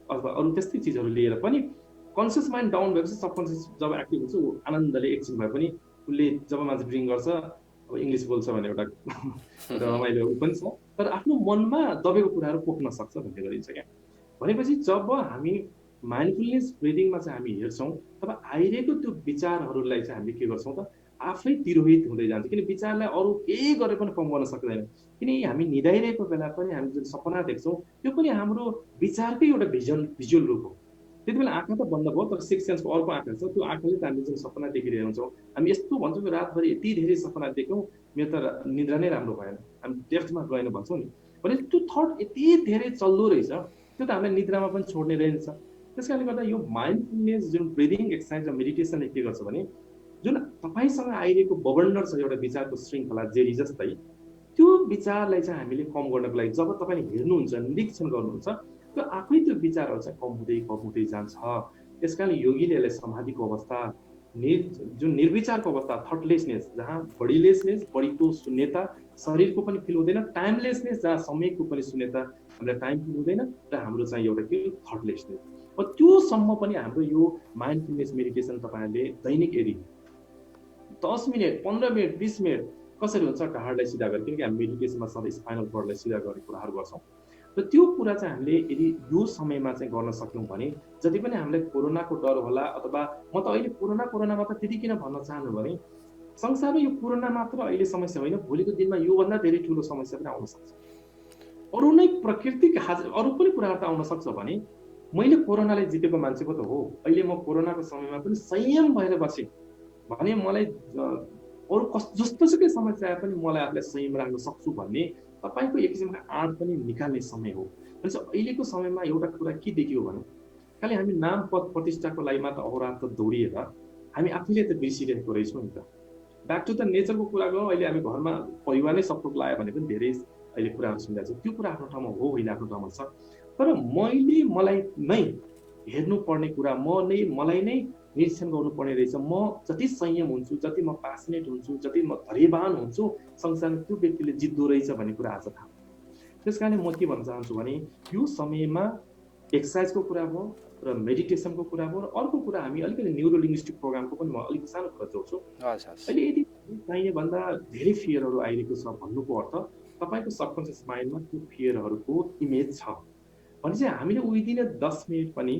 अथवा अरू त्यस्तै चिजहरू लिएर पनि कन्सियस माइन्ड डाउन भएपछि सबकन्सियस जब एक्टिभ हुन्छ ऊ आनन्दले एकछिन भए पनि उसले जब मान्छे ड्रिङ्क गर्छ अब इङ्ग्लिस बोल्छ भने एउटा रमाइलो पनि छ तर आफ्नो मनमा दबेको कुराहरू पोख्न सक्छ भन्ने गरिन्छ क्या। भनेपछि जब हामी माइन्डफुलनेस ब्रिदिङमा चाहिँ हामी हेर्छौँ तब आइरहेको त्यो विचारहरूलाई चाहिँ हामीले के गर्छौँ त आफै तिरोहित हुँदै जान्छ। किन विचारलाई अरू केही गरेर पनि कम गर्न सक्दैन। किन हामी निदाइरहेको बेला पनि हामी जुन सपना देख्छौँ त्यो पनि हाम्रो विचारकै एउटा भिजुअल रूप हो। त्यति बेला आँखा त बन्द भयो तर सिक्स सेन्सको अर्को आँखा छ त्यो आँखाले त हामीले जुन सपना देखिरहेको हुन्छौँ हामी यस्तो भन्छौँ कि रातभरि यति धेरै सपना देख्यौँ मेरो त निद्रा नै राम्रो भएन हामी डेफ्थमा गएन भन्छौँ नि। भने त्यो थट यति धेरै चल्दो रहेछ त्यो त हामीलाई निद्रामा पनि छोड्ने रहेछ। त्यस कारणले गर्दा यो माइन्डफुलनेस जुन ब्रिदिङ एक्सर्साइज र मेडिटेसनले के गर्छ भने जुन तपाईँसँग आइरहेको बबन्डर छ एउटा विचारको श्रृङ्खला जेरी जस्तै त्यो विचारलाई चाहिँ हामीले कम गर्नको लागि जब तपाईँले हेर्नुहुन्छ निरीक्षण गर्नुहुन्छ त्यो आफै त्यो विचारहरू चाहिँ कम हुँदै जान्छ। त्यस कारण योगीले यसलाई समाधिको अवस्था जुन निर्विचारको अवस्था थटलेसनेस जहाँ बडीलेसनेस बडीको शून्यता शरीरको पनि फिल हुँदैन टाइमलेसनेस जहाँ समयको पनि शून्यता हामीलाई टाइम फिल हुँदैन र हाम्रो चाहिँ एउटा के थटलेसनेस त्योसम्म पनि हाम्रो यो माइन्डफुलनेस मेडिटेसन तपाईँहरूले दैनिक यदि 10 मिनट 15 मिनट 20 मिनट कसरी हुन्छ ढाडलाई सिधा गरेर किनकि हामी मेडिटेसनमा सधैँ स्पाइनल कर्डलाई सिधा गर्ने कुराहरू गर्छौँ र त्यो कुरा चाहिँ हामीले यदि यो समयमा चाहिँ गर्न सक्यौँ भने जति पनि हामीलाई कोरोनाको डर होला अथवा म त अहिले कोरोना मात्र त्यति किन भन्न चाहनु भने संसारमा यो कोरोना मात्र अहिले समस्या होइन भोलिको दिनमा योभन्दा धेरै ठुलो समस्या पनि आउन सक्छ। अरू नै प्राकृतिक अरू पनि कुराहरू त आउन सक्छ भने मैले कोरोनालाई जितेको मान्छेको त हो अहिले म कोरोनाको समयमा पनि संयम भएर बसेँ भने मलाई अरू जस्तोसुकै समस्या आए पनि मलाई आफूलाई संयम राख्न सक्छु भन्ने तपाईँको एक किसिमको आँट पनि निकाल्ने समय हो। भनेपछि अहिलेको समयमा एउटा कुरा के देखियो भने खालि हामी नाम पद प्रतिष्ठाको लागि मात्र अहोरात्र दौडिएर हामी आफैले त बिर्सिरहेको रहेछौँ नि त। ब्याक टु द नेचरको कुरा गरौँ अहिले हामी घरमा परिवार नै सपोर्ट लगायो भने पनि धेरै अहिले कुराहरू सुनिरहेको छ त्यो कुरा आफ्नो ठाउँमा हो होइन आफ्नो ठाउँमा छ तर मलाई नै हेर्नुपर्ने कुरा मलाई नै निरीक्षण गर्नुपर्ने रहेछ। म जति संयम हुन्छु जति म प्यासनेट हुन्छु जति म धैर्यवान हुन्छु संसारमा त्यो व्यक्तिले जित्दो रहेछ भन्ने कुरा आज थाहा। त्यस कारणले म के भन्न चाहन्छु भने यो समयमा एक्सर्साइजको कुरा भयो र मेडिटेसनको कुरा भयो र अर्को कुरा हामी अलिकति न्युरो लिङ्ग्विस्टिक प्रोग्रामको पनि म अलिक सानो कुरा जोड्छु। अहिले यदि चाहिने भन्दा धेरै फियरहरू आइरहेको छ भन्नुको अर्थ तपाईँको सबकन्सियस माइन्डमा त्यो फियरहरूको इमेज छ भने चाहिँ हामीले उहिदिन 10 मिनट पनि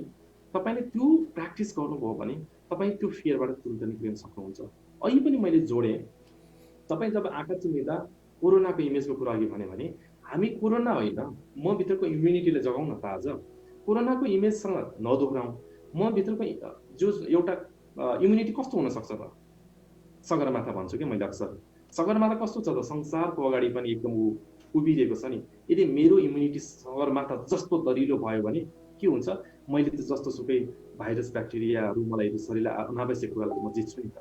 तपाईँले त्यो प्र्याक्टिस गर्नुभयो भने तपाईँ त्यो फियरबाट तुरन्त निक्लिन सक्नुहुन्छ। अहिले पनि मैले जोडेँ तपाईँ जब आँखा चिम्लिँदा कोरोनाको इमेजको कुरा अघि भने हामी कोरोना होइन म भित्रको इम्युनिटीले जगाउँ न त आज कोरोनाको इमेजसँग नदोहोऱ्याउँ। म भित्रको जो एउटा इम्युनिटी कस्तो हुनसक्छ त सगरमाथा भन्छु कि मैले अक्सर सगरमाथा कस्तो छ त संसारको अगाडि पनि एकदम उभिरहेको छ नि। यदि मेरो इम्युनिटी सगरमाथा जस्तो दरिलो भयो भने के हुन्छ मैले त जस्तो सुकै भाइरस ब्याक्टेरियाहरू मलाई शरीरलाई अनावश्यक कुरालाई म जित्छु नि त।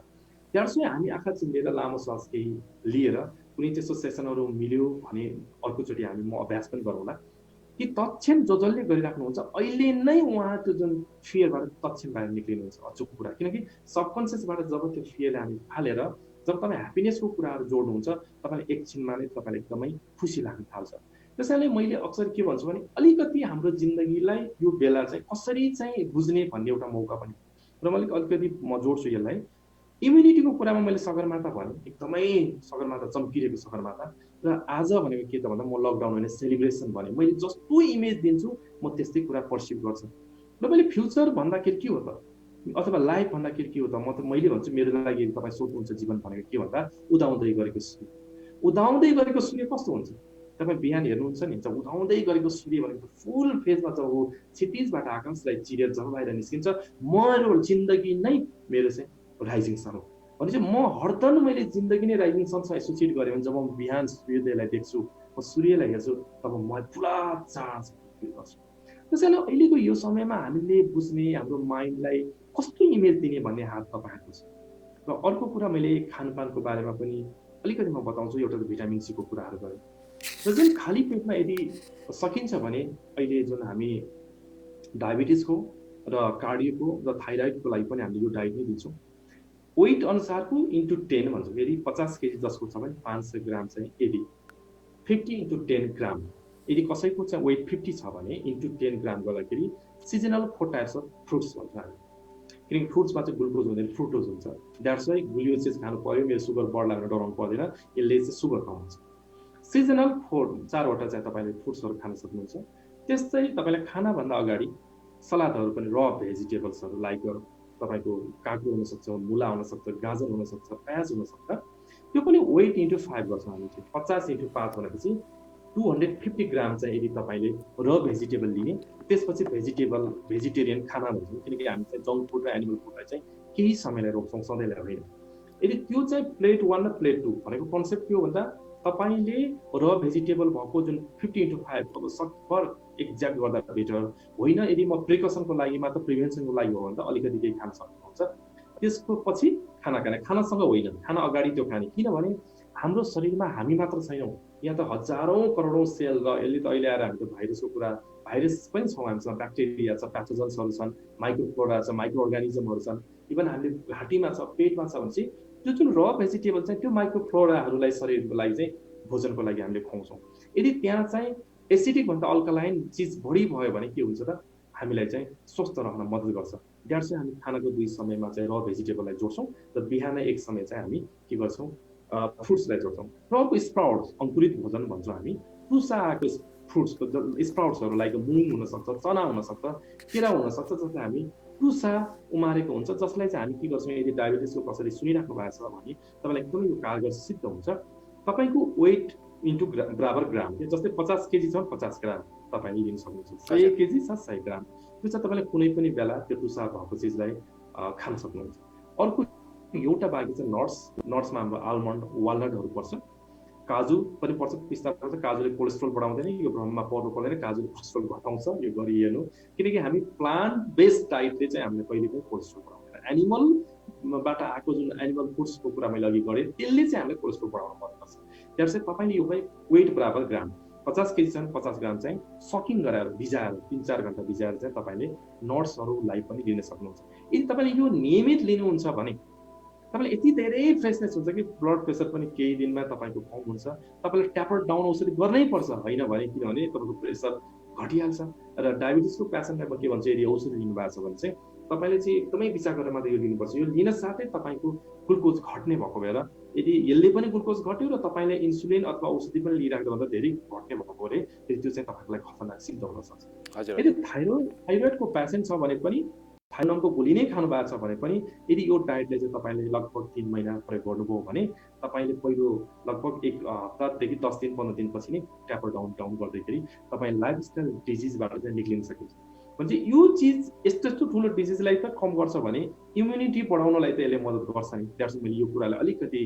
त्यहाँसम्म हामी आँखा चिम्लेर लामो श्वास केही लिएर कुनै त्यस्तो सेसनहरू मिल्यो भने अर्कोचोटि हामी म अभ्यास पनि गरौँला कि तक्षण जसले गरिराख्नुहुन्छ अहिले नै उहाँ त्यो जुन फियरबाट तक्षण बाहिर निक्लिनुहुन्छ अचुक कुरा। किनकि सबकन्सियसबाट जब त्यो फियरलाई हामी फालेर जब तपाईँ ह्याप्पिनेसको कुराहरू जोड्नुहुन्छ तपाईँलाई एकछिनमा नै तपाईँलाई एकदमै खुसी लाग्न थाल्छ। त्यसैले मैले अक्सर के भन्छु भने अलिकति हाम्रो जिन्दगीलाई यो बेला चाहिँ कसरी चाहिँ बुझ्ने भन्ने एउटा मौका पनि र मैले अलिकति म जोड्छु यसलाई। इम्युनिटीको कुरामा मैले सगरमाथा भने एकदमै सगरमाथा चम्किरहेको सगरमाथा र आज भनेको के त भन्दा म लकडाउन होइन सेलिब्रेसन भने मैले जस्तो इमेज दिन्छु म त्यस्तै कुरा पर्सिभ गर्छु। र मैले फ्युचर भन्दाखेरि के हो त अथवा लाइफ भन्दाखेरि के हो त मैले भन्छु मेरो लागि तपाईँ सोध्नुहुन्छ जीवन भनेको के भन्दा उदाउँदै गरेको सूर्य कस्तो हुन्छ तपाईँ बिहान हेर्नुहुन्छ नि जब उदाउँदै गरेको सूर्य भनेको फुल फेजमा जब क्षितिजबाट आकाशलाई चिरेर जब बाहिर निस्किन्छ मेरो जिन्दगी नै मेरो चाहिँ राइजिङ सन हो। भनेपछि म हरदम मैले जिन्दगी नै राइजिङसँग एसोसिएट गरेँ भने जब म बिहान सूर्योदयलाई देख्छु, म सूर्यलाई हेर्छु, तब म पुरा चार्ज फिल गर्छु। त्यस कारण अहिलेको यो समयमा हामीले बुझ्ने, हाम्रो माइन्डलाई कस्तो इमेज दिने भन्ने हात तपाईँहरूको छ। र अर्को कुरा मैले खानपानको बारेमा पनि अलिकति म बताउँछु। एउटा त भिटामिन सीको कुराहरू गरेँ र जुन खाली पेटमा यदि सकिन्छ भने अहिले जुन हामी डायबिटिजको र कार्डियोको र थाइरोइडको लागि पनि हामीले यो डाइट नै दिन्छौँ। वेट अनुसारको इन्टु 10 भन्छौँ। यदि 50 केजी जसको छ भने 500 ग्राम चाहिँ, यदि 50 इन्टु 10 ग्राम, यदि कसैको चाहिँ वेट 50 छ भने इन्टु 10 ग्राम गर्दाखेरि सिजनल 4 टाइप्स अफ फ्रुट्स भन्छ हामी। किनकि फ्रुट्समा चाहिँ ग्लुकोज हुँदैन, फ्रुक्टोज हुन्छ। द्याट्स वाइ ग्लुकोज खानु पर्यो, मेरो सुगर बढ्ला भनेर डराउनु पर्दैन, यसले चाहिँ सुगर कमाउँछ। सिजनल 4वटा चाहिँ तपाईँले फ्रुट्सहरू खान सक्नुहुन्छ। त्यस्तै तपाईँलाई खानाभन्दा अगाडि सलादहरू पनि, र भेजिटेबल्सहरू लाइक तपाईँको काँक्रो हुनसक्छ, मुला हुनसक्छ, गाजर हुनसक्छ, प्याज हुनसक्छ। त्यो पनि वेट इन्टु 5 गर्छौँ हामी चाहिँ। 50 इन्टु 5 भनेपछि 250 ग्राम चाहिँ यदि तपाईँले र भेजिटेबल लिने, त्यसपछि भेजिटेरियन खाना भन्छौँ। किनकि हामी चाहिँ जङ्क फुड र एनिमल फुडलाई चाहिँ केही समयलाई रोक्छौँ, सधैँलाई होइन। यदि त्यो चाहिँ प्लेट 1 र प्लेट 2 भनेको कन्सेप्ट के हो भन्दा तपाईँले र भेजिटेबल भएको जुन 50 इन्टु 5 अब सकभर एक्ज्याक्ट गर्दा बेटर होइन। यदि म प्रिकसनको लागि मात्र, प्रिभेन्सनको लागि हो भने त अलिकति केही खान सक्नुहुन्छ। त्यसको पछि खाना खाने, खानासँग होइन, खाना अगाडि त्यो खाने। किनभने हाम्रो शरीरमा हामी मात्र छैनौँ, यहाँ त हजारौँ करोडौँ सेल र यसले त अहिले आएर हामी त भाइरसको कुरा, भाइरस पनि छौँ हामीसँग, ब्याक्टेरिया छ, प्याथोजन्सहरू छन्, माइक्रोफ्लोरा छ, माइक्रो अर्गानिजमहरू छन्। इभन हामीले घाँटीमा छ, पेटमा छ भनेपछि त्यो जुन र भेजिटेबल चाहिँ त्यो माइक्रोफ्लोराहरूलाई शरीरको लागि चाहिँ भोजनको लागि हामीले खुवाउँछौँ। यदि त्यहाँ चाहिँ एसिडिक भन्दा अल्कालाइन चिज बढी भयो भने के हुन्छ त, हामीलाई चाहिँ स्वस्थ रहन मद्दत गर्छ। द्याट्स वाइ हामी खानाको 2 समयमा चाहिँ र भेजिटेबललाई जोड्छौँ र बिहान 1 समय चाहिँ हामी के गर्छौँ, फ्रुट्सलाई जोड्छौँ। र अर्को स्प्राउट्स, अङ्कुरित भोजन भन्छौँ हामी। टुसाको फ्रुट्सको स्प्राउट्सहरू लाइक मुङ हुनसक्छ, चना हुनसक्छ, केरा हुनसक्छ, जसलाई हामी टुसा उमारेको हुन्छ, जसलाई चाहिँ हामी के गर्छौँ, यदि डायबिटिसको कसरी सुनिराख्नु भएको छ भने तपाईँलाई एकदमै यो कारगर सिद्ध हुन्छ। तपाईँको वेट इन्टु बराबर ग्राम, जस्तै 50 केजी छ 50 ग्राम तपाईँले लिन सक्नुहुन्छ। 100 केजी छ 100 ग्राम। त्यो चाहिँ तपाईँले कुनै पनि बेला त्यो टुसा भएको चिजलाई खान सक्नुहुन्छ। अर्को एउटा बाँकी छ नट्स। नट्समा हाम्रो आलमन्ड, वालनटहरू पर्छ, काजु पनि पर्छ, पिस्ता पर्छ। काजुले कोलेस्ट्रोल बढाउँदैन, यो भ्रममा पर्नु पर्दैन। काजुले कोलेस्ट्रोल घटाउँछ, यो गरिएन। किनकि हामी प्लान्ट बेस्ड डाइटले चाहिँ हामीले कहिले पनि कोलेस्ट्रोल बढाउँदैन। एनिमलबाट आएको जुन एनिमल फुड्सको कुरा मैले अघि गरेँ, त्यसले चाहिँ हामीले कोलेस्ट्रोल बढाउनु पर्छ। त्यसै तपाईँले यो वेट बराबर ग्राम, 50 केजी छ 50 ग्राम चाहिँ सकिङ गराएर, भिजाएर 3-4 घन्टा भिजाएर चाहिँ तपाईँले नट्सहरूलाई पनि लिन सक्नुहुन्छ। यदि तपाईँले यो नियमित लिनुहुन्छ भने तपाईँलाई यति धेरै फ्रेसनेस हुन्छ कि ब्लड प्रेसर पनि केही दिनमा तपाईँको कम हुन्छ। तपाईँले ट्यापर डाउन औषधि गर्नै पर्छ, होइन भने, किनभने तपाईँको प्रेसर घटिहाल्छ। र डायबिटिसको पेसेन्टलाई म के भन्छु, यदि औषधि लिनुभएको छ भने चाहिँ तपाईँले चाहिँ एकदमै विचार गरेर मात्रै यो लिनुपर्छ। यो लिन साथै तपाईँको ग्लुकोज घट्ने भएको भएर, यदि यसले पनि ग्लुकोज घट्यो र तपाईँले इन्सुलिन अथवा औषधि पनि लिइराख्नुभन्दा धेरै घट्ने भएको भए त्यो चाहिँ तपाईँलाई खतरनाक सिद्ध हुन सक्छ। यदि थाइरोइडको पेसेन्ट छ भने पनि, थाइरोइडको गोली नै खानु भएको छ भने पनि, यदि यो डाइटले चाहिँ तपाईँले लगभग 3 महिना प्रयोग गर्नुभयो भने तपाईँले पहिलो लगभग 1 हप्तादेखि 10 दिन 15 दिनपछि नै ट्यापर डाउन गर्दाखेरि तपाईँ लाइफस्टाइल डिजिजबाट चाहिँ निक्लिन सकिन्छ। भनेपछि यो चिज यस्तो ठुलो डिजिजलाई त कम गर्छ भने इम्युनिटी बढाउनलाई त यसले मद्दत गर्छ नि। द्याट्स मैले यो कुरालाई अलिकति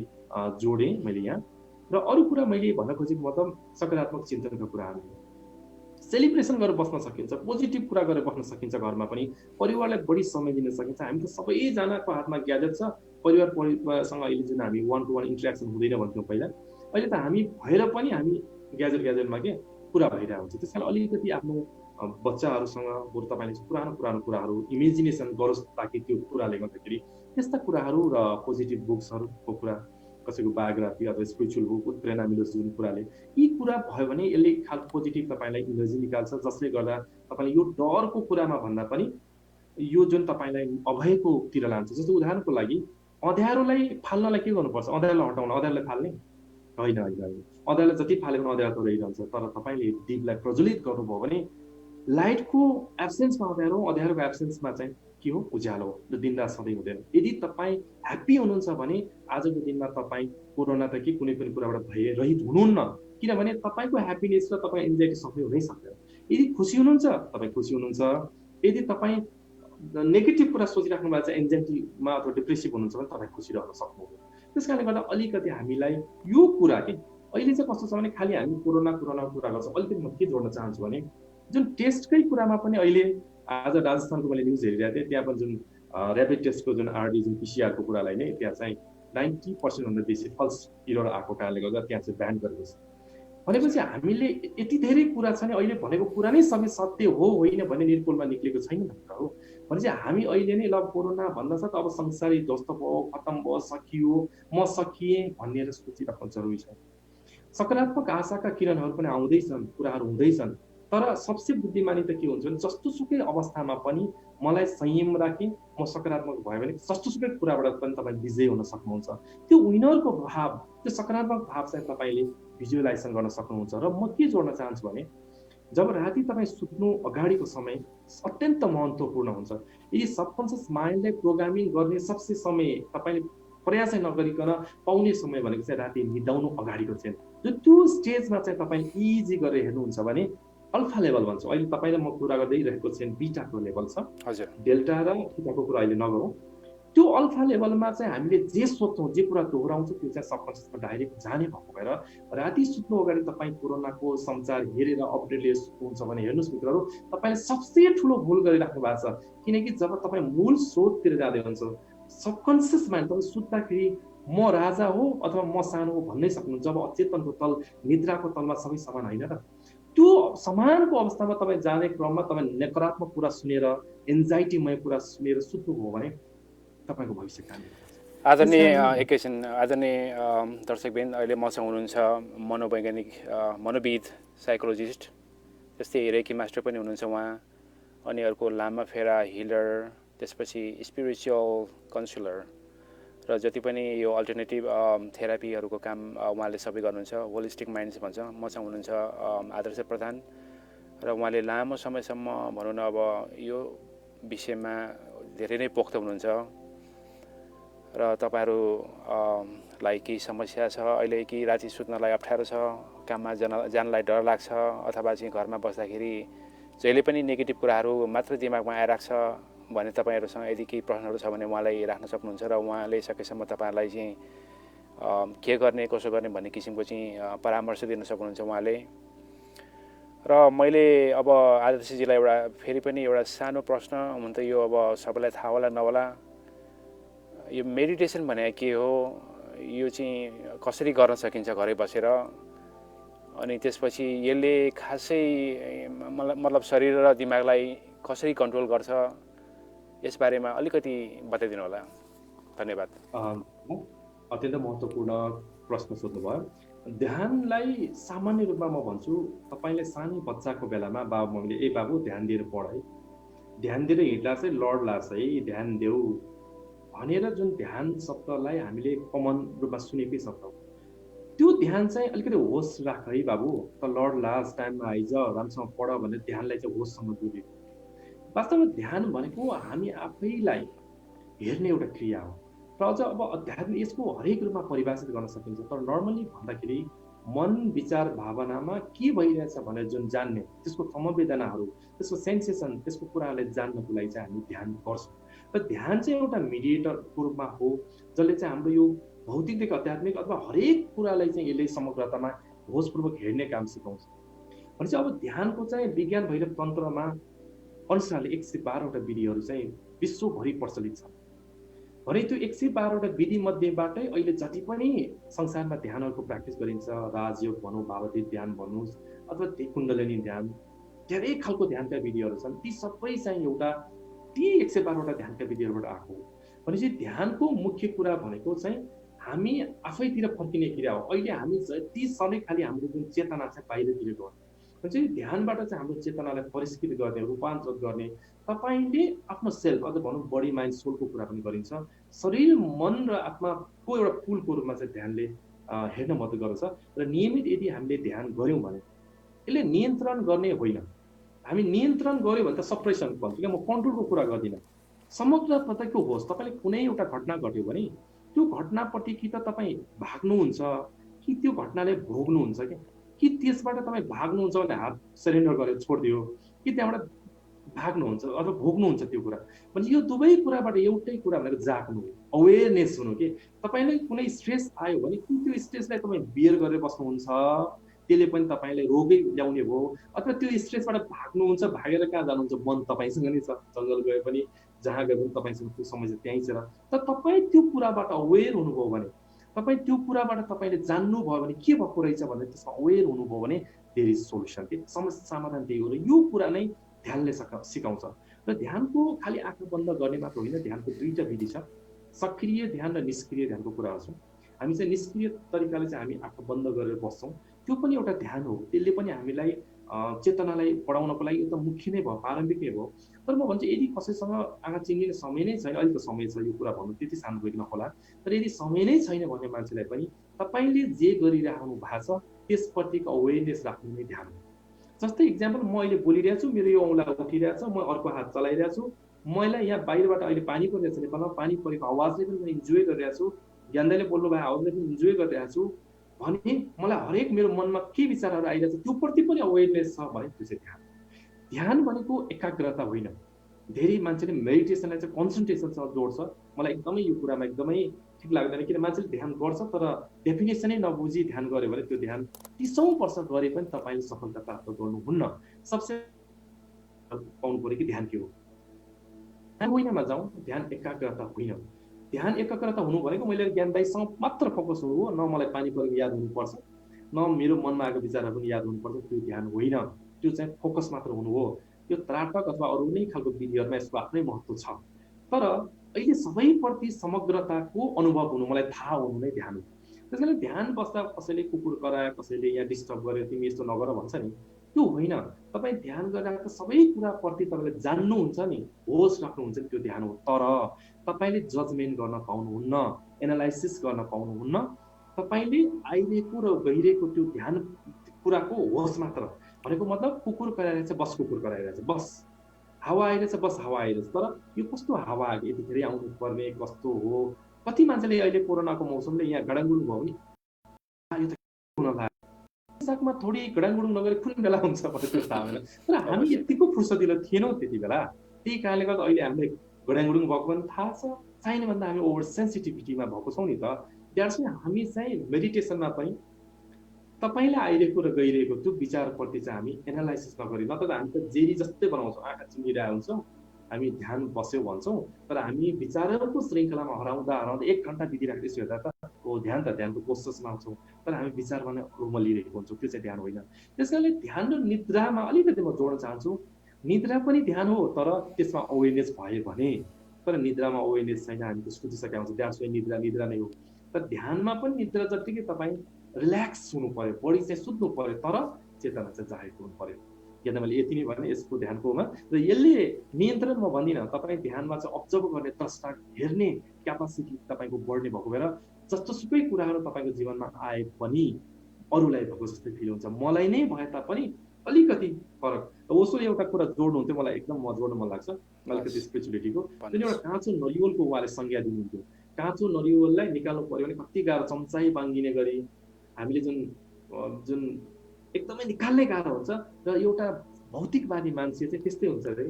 जोडेँ मैले यहाँ। र अरू कुरा मैले भन्न खोजेको मतलब सकारात्मक चिन्तनका कुराहरू, सेलिब्रेसन गरेर बस्न सकिन्छ, पोजिटिभ कुरा गरेर बस्न सकिन्छ। घरमा पनि परिवारलाई बढी समय दिन सकिन्छ। हामी त सबैजनाको हातमा ग्याजेट छ। परिवारसँग अहिले जुन हामी 1-to-1 इन्टरेक्सन हुँदैन भन्थ्यौँ पहिला, अहिले त हामी भएर पनि हामी ग्याजेटमा के कुरा भइरहेको हुन्छ। त्यस कारण अलिकति आफ्नो बच्चाहरूसँग बरु तपाईँले पुरानो कुराहरू इमेजिनेसन गरोस्, ताकि त्यो कुराले गर्दाखेरि त्यस्ता कुराहरू र पोजिटिभ बुक्सहरूको कुरा, कसैको बायोग्राफी अथवा स्पिरिचुअल बुक, प्रेरणा मिलोस् जुन कुराले, यी कुरा भयो भने यसले खालको पोजिटिभ तपाईँलाई इनर्जी निकाल्छ, जसले गर्दा तपाईँले यो डरको कुरामा भन्दा पनि यो जुन तपाईँलाई अभयकोतिर लान्छ। जस्तो उदाहरणको लागि, अँध्यारोलाई फाल्नलाई के गर्नुपर्छ? अँध्यारोलाई हटाउन, अँध्यारोलाई फाल्ने होइन। अँध्यारोलाई जति फाल्यो भने अँध्यारो त रहिरहन्छ। तर तपाईँले दीपलाई प्रज्वलित गर्नुभयो भने लाइटको एब्सेन्समा अँध्यारोको एब्सेन्समा चाहिँ के हो? उज्यालो हो। र दिनरात सधैँ हुँदैन। यदि तपाईँ ह्याप्पी हुनुहुन्छ भने आजको दिनमा तपाईँ कोरोना त के कुनै पनि कुराबाट भयरहित हुनुहुन्न, किनभने तपाईँको ह्याप्पिनेस र तपाईँ एन्जाइटी सँगै हुनै सक्दैन। यदि खुसी हुनुहुन्छ तपाईँ खुसी हुनुहुन्छ, यदि तपाईँ नेगेटिभ कुरा सोचिराख्नु भएको छ, एन्जाइटीमा अथवा डिप्रेसिभ हुनुहुन्छ भने तपाईँ खुसी रहन सक्नुहुन्न। त्यस कारणले गर्दा अलिकति हामीलाई यो कुरा के अहिले चाहिँ कस्तो छ भने खालि हामी कोरोनाको कुरा गर्छौँ। अलिकति म के जोड्न चाहन्छु भने जुन टेस्टकै कुरामा पनि अहिले आज राजस्थानको मैले न्युज हेरिरहेको थिएँ, त्यहाँ पनि जुन ऱ्यापिड टेस्टको जुन आरडी जुन पिसिआरको कुरालाई नै त्यहाँ चाहिँ 90% भन्दा बेसी फल्स इरर आएको कारणले गर्दा त्यहाँ चाहिँ ब्यान गरेको छ। भनेपछि हामीले यति धेरै कुरा छ नि, अहिले भनेको कुरा नै सबै सत्य हो होइन भन्ने निर्कुलमा निक्लेको छैन भनेर हो। भनेपछि हामी अहिले नै ल कोरोना भन्दा छ त अब संसारै ध्वस्त भयो, खत्तम भयो, सकियो, म सकिएँ भनेर सोचिराख्नु जरुरी छ। सकारात्मक आशाका किरणहरू पनि आउँदैछन्, कुराहरू हुँदैछन्, तर सबसे बुद्धिमानी त के हुन्छ भने जस्तोसुकै अवस्थामा पनि मलाई संयम राखेँ, म सकारात्मक भयो भने जस्तोसुकै कुराबाट पनि तपाईँ विजय हुन सक्नुहुन्छ। त्यो विनरको भाव, त्यो सकारात्मक भाव चाहिँ तपाईँले भिजुअलाइजेसन गर्न सक्नुहुन्छ। र म के जोड्न चाहन्छु भने जब राति तपाईँ सुत्नु अगाडिको समय अत्यन्त महत्त्वपूर्ण हुन्छ। यदि सबकन्सियस माइन्डलाई प्रोग्रामिङ गर्ने सबसे समय तपाईँले प्रयासै नगरिकन पाउने समय भनेको चाहिँ राति निदाउनु अगाडिको चाहिँ जो त्यो स्टेजमा चाहिँ तपाईँ इजी गरेर हेर्नुहुन्छ भने अल्फा लेभल भन्छ। अहिले तपाईँले म कुरा गरिरहेको चाहिँ बिटाको लेभल छ, हजुर, डेल्टा र थीटाको कुरा अहिले नगरौँ। त्यो अल्फा लेभलमा चाहिँ हामीले जे सोच्छौँ, जे कुरा दोहोऱ्याउँछौँ त्यो चाहिँ सबकन्सियसमा डाइरेक्ट जाने भएको भएर राति सुत्नु अगाडि तपाईँ कोरोनाको समाचार हेरेर अपडेटले सुत्नुहुन्छ भने हेर्नुहोस् मित्रहरू, तपाईँले सबसे ठुलो भुल गरिराख्नु भएको छ। किनकि जब तपाईँ मूल स्रोततिर जाँदै हुन्छ सबकन्सियस माइन्ड तपाईँ सुत्दाखेरि म राजा हो अथवा म सानो हो भन्नै सक्नुहुन्छ। जब अचेतनको तल निद्राको तलमा सबै समान होइन र त्यो समानको अवस्थामा तपाईँ जाने क्रममा तपाईँ नकारात्मक कुरा सुनेर एन्जाइटीमय कुरा सुनेर सुत्नुभयो भने तपाईँको भविष्य कामी हुन्छ। आदरणीय एकैछिन आदरणीय दर्शकबिन, अहिले मसँग हुनुहुन्छ मनोवैज्ञानिक, मनोविद, साइकोलोजिस्ट, जस्तै रेकी मास्टर पनि हुनुहुन्छ उहाँ, अनि अर्को लामा फेरा हिलर, त्यसपछि स्पिरिचुअल काउन्सिलर र जति पनि यो अल्टरनेटिभ थेरापीहरूको काम उहाँले सबै गर्नुहुन्छ, होलिस्टिक माइन्ड्स भन्छ। मसँग हुनुहुन्छ आदर्श प्रधान र उहाँले लामो समयसम्म भनौँ न अब यो विषयमा धेरै नै पोख्त हुनुहुन्छ र तपाईँहरूलाई केही समस्या छ अहिले कि राति सुत्नलाई अप्ठ्यारो छ, काममा जानलाई डर लाग्छ, अथवा चाहिँ घरमा बस्दाखेरि जहिले पनि नेगेटिभ कुराहरू मात्र दिमागमा आइरहेको छ भने तपाईँहरूसँग यदि केही प्रश्नहरू छ भने उहाँलाई राख्न सक्नुहुन्छ र उहाँले सकेसम्म तपाईँहरूलाई चाहिँ के गर्ने कसो गर्ने भन्ने किसिमको चाहिँ परामर्श दिन सक्नुहुन्छ उहाँले। र मैले अब आदर्शजीलाई एउटा फेरि पनि एउटा सानो प्रश्न, हुन त यो अब सबैलाई थाहा होला नहोला, यो मेडिटेसन भने के हो, यो चाहिँ कसरी गर्न सकिन्छ घरै बसेर, अनि त्यसपछि यसले खासै मतलब शरीर र दिमागलाई कसरी कन्ट्रोल गर्छ, यसबारेमा अलिकति बताइदिनु होला। धन्यवाद। अत्यन्त महत्त्वपूर्ण प्रश्न सोध्नुभयो। ध्यानलाई सामान्य रूपमा म भन्छु तपाईँले सानो बच्चाको बेलामा बाबुमम्मीले ए बाबु ध्यान दिएर पढ है, ध्यान दिएर हिँड्दा चाहिँ लड लाग्छ है, ध्यान देऊ भनेर जुन ध्यान शब्दलाई हामीले कमन रूपमा सुनेकै शब्द हो। त्यो ध्यान चाहिँ अलिकति होस राख है बाबु, त लड लाज टाइममा आइज राम्रोसँग पढ भनेर ध्यानलाई चाहिँ होससँग जोडिएको। वास्तवमा ध्यान भनेको हामी आफैलाई हेर्ने एउटा क्रिया हो र अझ अब अध्यात्म यसको हरेक रूपमा परिभाषित गर्न सकिन्छ। तर नर्मली भन्दाखेरि मन विचार भावनामा के भइरहेछ भनेर जुन जान्ने, त्यसको संवेदनाहरू, त्यसको सेन्सेसन, त्यसको कुरालाई जान्नको लागि चाहिँ हामी ध्यान गर्छौँ। र ध्यान चाहिँ एउटा मिडिएटरको रूपमा हो जसले चाहिँ हाम्रो यो भौतिकदेखि आध्यात्मिक अथवा हरेक कुरालाई चाहिँ यसले समग्रतामा होसपूर्वक हेर्ने काम सिकाउँछ। भनेपछि अब ध्यानको चाहिँ विज्ञान भैरव तन्त्रमा अनुसारले 112वटा विधिहरू चाहिँ विश्वभरि प्रचलित छन् भने त्यो 112वटा विधि मध्येबाटै अहिले जति पनि संसारमा ध्यानहरूको प्र्याक्टिस गरिन्छ, राजयोग भनौँ, भावतीत ध्यान भन्नुहोस् अथवा कुण्डलिनी ध्यान, धेरै खालको ध्यानका विधिहरू छन्। ती सबै चाहिँ एउटा ती 112वटा ध्यानका विधिहरूबाट आएको हो। भनेपछि ध्यानको मुख्य कुरा भनेको चाहिँ हामी आफैतिर फर्किने क्रिया हो। अहिले हामी ती सधैँ खालि हाम्रो जुन चेतना चाहिँ बाहिरतिर गयो भने ध्यानबाट चाहिँ हाम्रो चेतनालाई परिष्कृत गर्ने, रूपान्तरित गर्ने, तपाईँले आफ्नो सेल्फ अझ भनौँ बडी माइन्ड सोलको कुरा पनि गरिन्छ। शरीर मन र आत्माको एउटा पुलको रूपमा चाहिँ ध्यानले हेर्न मद्दत गर्छ। र नियमित यदि हामीले ध्यान गऱ्यौँ भने यसले नियन्त्रण गर्ने होइन। हामी नियन्त्रण गऱ्यो भने त सप्रेसन भन्छ क्या, म कन्ट्रोलको कुरा गर्दिनँ। समग्रमा त के होस्, तपाईँले कुनै एउटा घटना घट्यो भने त्यो घटनापट्टि कि त तपाईँ भाग्नुहुन्छ कि त्यो घटनाले भोग्नुहुन्छ कि त्यसबाट तपाईँ भाग्नुहुन्छ भने हात सरेन्डर गरेर छोडिदियो कि त्यहाँबाट भाग्नुहुन्छ अथवा भोग्नुहुन्छ त्यो कुरा। भने यो दुवै कुराबाट एउटै कुरा भनेको जाग्नु हो, अवेरनेस हुनु के। तपाईँलाई कुनै स्ट्रेस आयो भने त्यो स्ट्रेसलाई तपाईँ बियर गरेर बस्नुहुन्छ, त्यसले पनि तपाईँलाई रोगै ल्याउने भयो। अथवा त्यो स्ट्रेसबाट भाग्नुहुन्छ, भागेर कहाँ जानुहुन्छ, मन तपाईँसँग नै छ, जङ्गल गए पनि जहाँ गए पनि तपाईँसँग त्यो समस्या त्यहीँ छ। तर तपाईँ त्यो कुराबाट अवेर हुनुभयो भने, तपाईँ त्यो कुराबाट तपाईँले जान्नुभयो भने के भएको रहेछ भनेर त्यसमा अवेर हुनुभयो भने देयर इज सोल्युसन के। समस्या समाधान त्यही हो। र यो कुरा नै ध्यानले सिकाउँछ। र ध्यानको खालि आँखा बन्द गर्ने मात्र होइन, ध्यानको दुईटा विधि छ, सक्रिय ध्यान र निष्क्रिय ध्यानको कुरा गर्छौँ। हामी चाहिँ निष्क्रिय तरिकाले चाहिँ हामी आँखा बन्द गरेर बस्छौँ, त्यो पनि एउटा ध्यान हो। त्यसले पनि हामीलाई चेतनालाई बढाउनको लागि एकदम मुख्य नै भयो, प्रारम्भिक नै भयो। तर म भन्छु यदि कसैसँग आँखा चिम्लिने समय नै छैन, अहिले त समय छ यो कुरा भन्नु त्यति सानोभरि नहोला, तर यदि समय नै छैन भन्ने मान्छेलाई पनि तपाईँले जे गरिराख्नु भएको छ त्यसप्रतिको अवेरनेस राख्नु नै ध्यान हो। जस्तै इक्जाम्पल, म अहिले बोलिरहेको छु, मेरो यो औँला उठिरहेको छ, म अर्को हात चलाइरहेको छु, मलाई यहाँ बाहिरबाट अहिले पानी परिरहेको छ, नेपालमा पानी परेको आवाजले पनि म इन्जोय गरिरहेको छु, ज्ञानदायले बोल्नु भएको आवाजले पनि इन्जोय गरिरहेको छु भने मलाई हरेक मेरो मनमा के विचारहरू आइरहेको छ त्यो प्रति पनि अवेरनेस छ भने त्यो चाहिँ ध्यान। ध्यान भनेको एकाग्रता होइन। धेरै मान्छेले मेडिटेसनलाई चाहिँ कन्सन्ट्रेसनसँग जोड्छ। मलाई एकदमै यो कुरामा एकदमै ठिक लाग्दैन, किन मान्छेले ध्यान गर्छ तर डेफिनेसनै नबुझी ध्यान गर्यो भने त्यो ध्यान 30औं वर्ष गरे पनि तपाईँले सफलता प्राप्त गर्नुहुन्न। सबसे पाउनु पर्यो कि ध्यान के हो। ध्यान होइनमा जाउँ, ध्यान एकाग्रता होइन। ध्यान एकाग्रता हुनु भनेको मैले ज्ञानदायीसँग मात्र फोकस हुनु हो, न मलाई पानी परेको याद हुनुपर्छ, न मेरो मनमा आएको विचारहरू पनि याद हुनुपर्छ, त्यो ध्यान होइन। त्यो चाहिँ फोकस मात्र हुनु हो। त्यो त्राटक अथवा अरू नै खालको विधिहरूमा यसको आफ्नै महत्त्व छ। तर अहिले सबैप्रति समग्रताको अनुभव हुनु, मलाई थाहा हुनु नै ध्यान हो। त्यसैले ध्यान बस्दा कसैले कुकुर करायो, कसैले यहाँ डिस्टर्ब गर्यो, तिमी यस्तो नगर भन्छ नि, त्यो होइन। तपाईँ ध्यान गरिरहेको सबै कुराप्रति तपाईँले जान्नुहुन्छ नि, होस राख्नुहुन्छ नि, त्यो ध्यान हो। तर तपाईँले जजमेन्ट गर्न पाउनुहुन्न, एनालाइसिस गर्न पाउनुहुन्न। तपाईँले आइरहेको र गइरहेको त्यो ध्यान कुराको होस मात्र। भनेको मतलब कुकुर कराइरहेछ, बस कुकुर कराइरहेछ, बस हावा आइरहेछ, बस हावा आइरहेछ। तर यो कस्तो हावा यतिखेरै आउनु पर्ने, कस्तो हो। कति मान्छेले अहिले कोरोनाको मौसमले यहाँ गडाङगुडुङ भयो भने यो त हुन लाग्यो, सागमा थोडी गडाङगुडुङ नगरे कुन बेला हुन्छ भन्ने त्यो थाहा भएन। तर हामी यतिको फुर्सदिलो थिएनौँ त्यति बेला। त्यही कारणले गर्दा अहिले हामीले गडाङगुडुङ भएको पनि थाहा छ, चाहिने भन्दा हामी ओभर सेन्सिटिभिटीमा भएको छौँ नि त। द्याट्स वाइ हामी चाहिँ मेडिटेसनमा पनि तपाईँलाई आइरहेको र गइरहेको त्यो विचारप्रति चाहिँ हामी एनालाइसिस नगरी, नत्र हामी त जेरी जस्तै बनाउँछौँ, आँखा चिम्लिरहेको हुन्छौँ, हामी ध्यान बस्यौँ भन्छौँ, तर हामी विचारहरूको श्रृङ्खलामा हराउँदा हराउँदा 1 घन्टा बितिरहेको यसो हेर्दा त हो ध्यान, त ध्यानको कोसिसमा आउँछौँ, तर हामी विचारमा नै उर्मलिरहेको हुन्छौँ, त्यो चाहिँ ध्यान होइन। त्यस कारणले ध्यान र निद्रामा अलिकति म जोड्न चाहन्छु। निद्रा पनि ध्यान हो, तर त्यसमा अवेरनेस भयो भने। तर निद्रामा अवेरनेस छैन, हामी त सुतिसकेका हुन्छौँ, द्याट्स वाइ निद्रा निद्रा नै हो। तर ध्यानमा पनि निद्रा जत्तिकै तपाईँ रिल्याक्स हुनु पर्यो, बडी चाहिँ सुत्नु पर्यो, तर चेतना चाहिँ जागेको हुनु पर्यो। किन मैले यति नै भने यसको ध्यानकोमा। र यसले नियन्त्रण म भन्दिनँ, तपाईँ ध्यानमा चाहिँ अब्जर्भ गर्ने, द्रष्टा हेर्ने क्यापासिटी तपाईँको बढ्ने भएको भएर जस्तोसुकै कुराहरू तपाईँको जीवनमा आए पनि अरूलाई भएको जस्तै फिल हुन्छ, मलाई नै भए तापनि अलिकति फरक। उसो एउटा कुरा जोड्नुहुन्थ्यो, मलाई एकदम जोड्न मन लाग्छ, अलिकति स्पिरिचुअलिटीको। जुन एउटा काँचो नरिवलको उहाँले संज्ञा दिनुहुन्थ्यो। काँचो नरिवललाई निकाल्नु पर्यो भने कति गाह्रो, चम्चाइ बाङ्गिने गरी हामीले जुन एकदमै निकाल्नै गाह्रो हुन्छ। र एउटा भौतिकवादी मान्छे चाहिँ त्यस्तै हुन्छ अरे,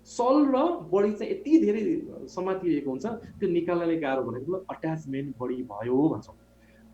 सल र बडी चाहिँ यति धेरै समातिरहेको हुन्छ, त्यो निकाल्नलाई गाह्रो भनेको अट्याचमेन्ट बढी भयो भन्छौँ।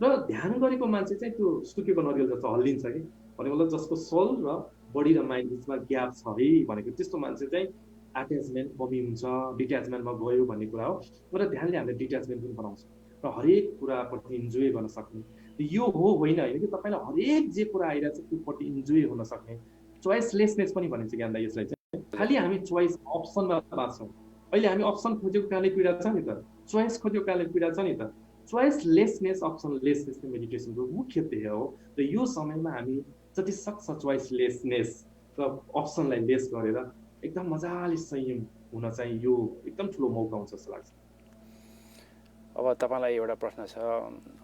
र ध्यान गरेको मान्छे चाहिँ त्यो सुकेको नरिवल जस्तो हल्लिन्छ कि, भनेको मतलब जसको सल र बडी र माइन्ड बिचमा ग्याप छ है भनेको, त्यस्तो मान्छे चाहिँ अट्याचमेन्ट कमी हुन्छ, डिट्याचमेन्टमा गयो भन्ने कुरा हो। र ध्यानले हामीले डिट्याचमेन्ट पनि बनाउँछ र हरेक कुराप्रति इन्जोय गर्न सक्ने। यो हो होइन कि तपाईँलाई हरेक जे कुरा आइरहेको छ त्योप्रति इन्जोय हुन सक्ने। चोइसलेसनेस पनि भनिन्छ ज्ञानदा यसलाई चाहिँ। खालि हामी चोइस अप्सनमा बाँच्छौँ। अहिले हामी अप्सन खोजेको कारणले पीडा छ नि त, चोइस खोजेको कारणले पीडा छ नि त। चोइसलेसनेस, अप्सनलेसनेस मेडिटेसनको मुख्य ध्येय हो। र यो समयमा हामी जति सक्छ चोइसलेसनेस र अप्सनलाई लेस गरेर एकदम मजाले संयम हुन चाहिँ यो एकदम ठुलो मौका हुन्छ जस्तो लाग्छ। अब तपाईँलाई एउटा प्रश्न छ,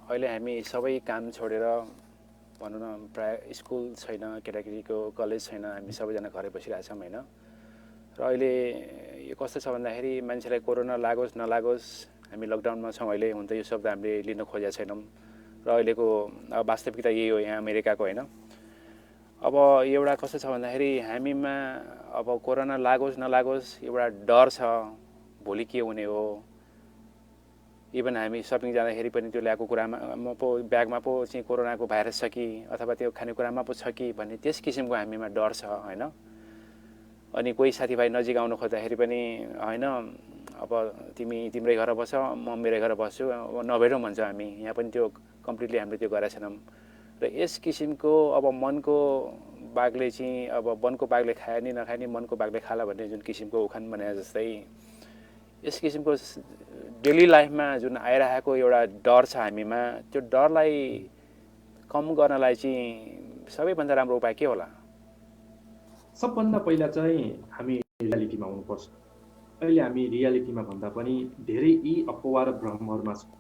अहिले हामी सबै काम छोडेर भनौँ न, प्राय स्कुल छैन, केटाकेटीको कलेज छैन, हामी सबैजना घरै बसिरहेछौँ होइन। र अहिले यो कस्तो छ भन्दाखेरि मान्छेलाई कोरोना लागोस् नलागोस्, हामी लकडाउनमा छौँ अहिले, हुन त यो शब्द हामीले लिन खोजेका छैनौँ। र अहिलेको वास्तविकता यही हो यहाँ अमेरिकाको होइन। अब एउटा कस्तो छ भन्दाखेरि हामीमा अब कोरोना लागोस् नलागोस् एउटा डर छ, भोलि के हुने हो। इभन हामी सपिङ जाँदाखेरि पनि त्यो ल्याएको कुरामा पो ब्यागमा पो चाहिँ कोरोनाको भाइरस छ कि अथवा त्यो खानेकुरामा पो छ कि भन्ने त्यस किसिमको हामीमा डर छ होइन। अनि कोही साथीभाइ नजिक आउनु खोज्दाखेरि पनि होइन अब तिमी तिम्रै घर बस, म मेरै घर बस्छु, नभेटौँ भन्छ हामी। यहाँ पनि त्यो कम्प्लिटली हामीले त्यो गरेका छैनौँ। र यस किसिमको अब मनको बाघले चाहिँ अब वनको बाघले खाए नि नखाए नि मनको बाघले खाला भन्ने जुन किसिमको उखान भने जस्तै यस किसिमको डेली लाइफमा जुन आइरहेको एउटा डर छ हामीमा, त्यो डरलाई कम गर्नलाई चाहिँ सबैभन्दा राम्रो उपाय के होला? सबभन्दा पहिला चाहिँ हामी रियालिटीमा आउनुपर्छ। अहिले हामी रियालिटीमा भन्दा पनि धेरै यी अफवाह र भ्रमहरूमा छौँ।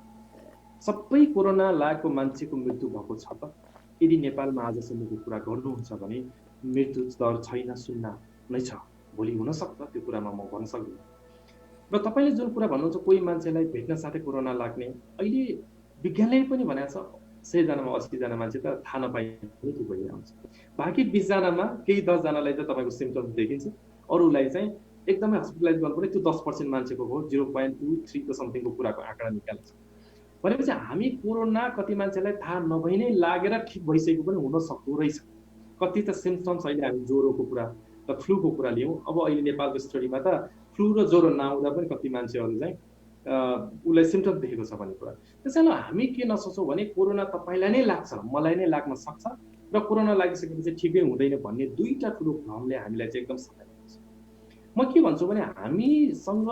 सबै कोरोना लागेको मान्छेको मृत्यु भएको छ त? यदि नेपालमा आजसम्मको कुरा गर्नुहुन्छ भने मृत्यु दर छैन, शून्य नै छ। भोलि हुनसक्छ, त्यो कुरामा म भन्न सक्दिनँ। र तपाईँले जुन कुरा भन्नुहुन्छ कोही मान्छेलाई भेट्न साथै कोरोना लाग्ने, अहिले विज्ञानले पनि भनेको छ 100 जनामा 80 जना मान्छे त थाहा नपाइने के भइरहन्छ। बाँकी 20 जनामा केही 10 जनालाई त तपाईँको सिम्पटम्स देखिन्छ, अरूलाई चाहिँ एकदमै हस्पिटलाइज गर्नुपर्ने त्यो 10% मान्छेको हो 0.23 को समथिङको कुराको आँकडा निकाल्छ। भनेपछि हामी कोरोना कति मान्छेलाई थाहा नभइ नै लागेर ठिक भइसकेको पनि हुन सक्दो रहेछ। कति त सिम्पटम्स अहिले हामी ज्वरोको कुरा र फ्लूको कुरा लियौँ। अब अहिले नेपालको स्टडीमा त फ्लू र ज्वरो नआउँदा पनि कति मान्छेहरू चाहिँ उसलाई सिम्पटम देखेको छ भन्ने कुरा। त्यसैले हामी के नसोचौँ भने कोरोना तपाईँलाई नै लाग्छ, मलाई नै लाग्न सक्छ र कोरोना लागिसकेपछि ठिकै हुँदैन भन्ने दुईटा ठुलो भ्रमले हामीलाई चाहिँ एकदम सताएको छ। म के भन्छु भने हामीसँग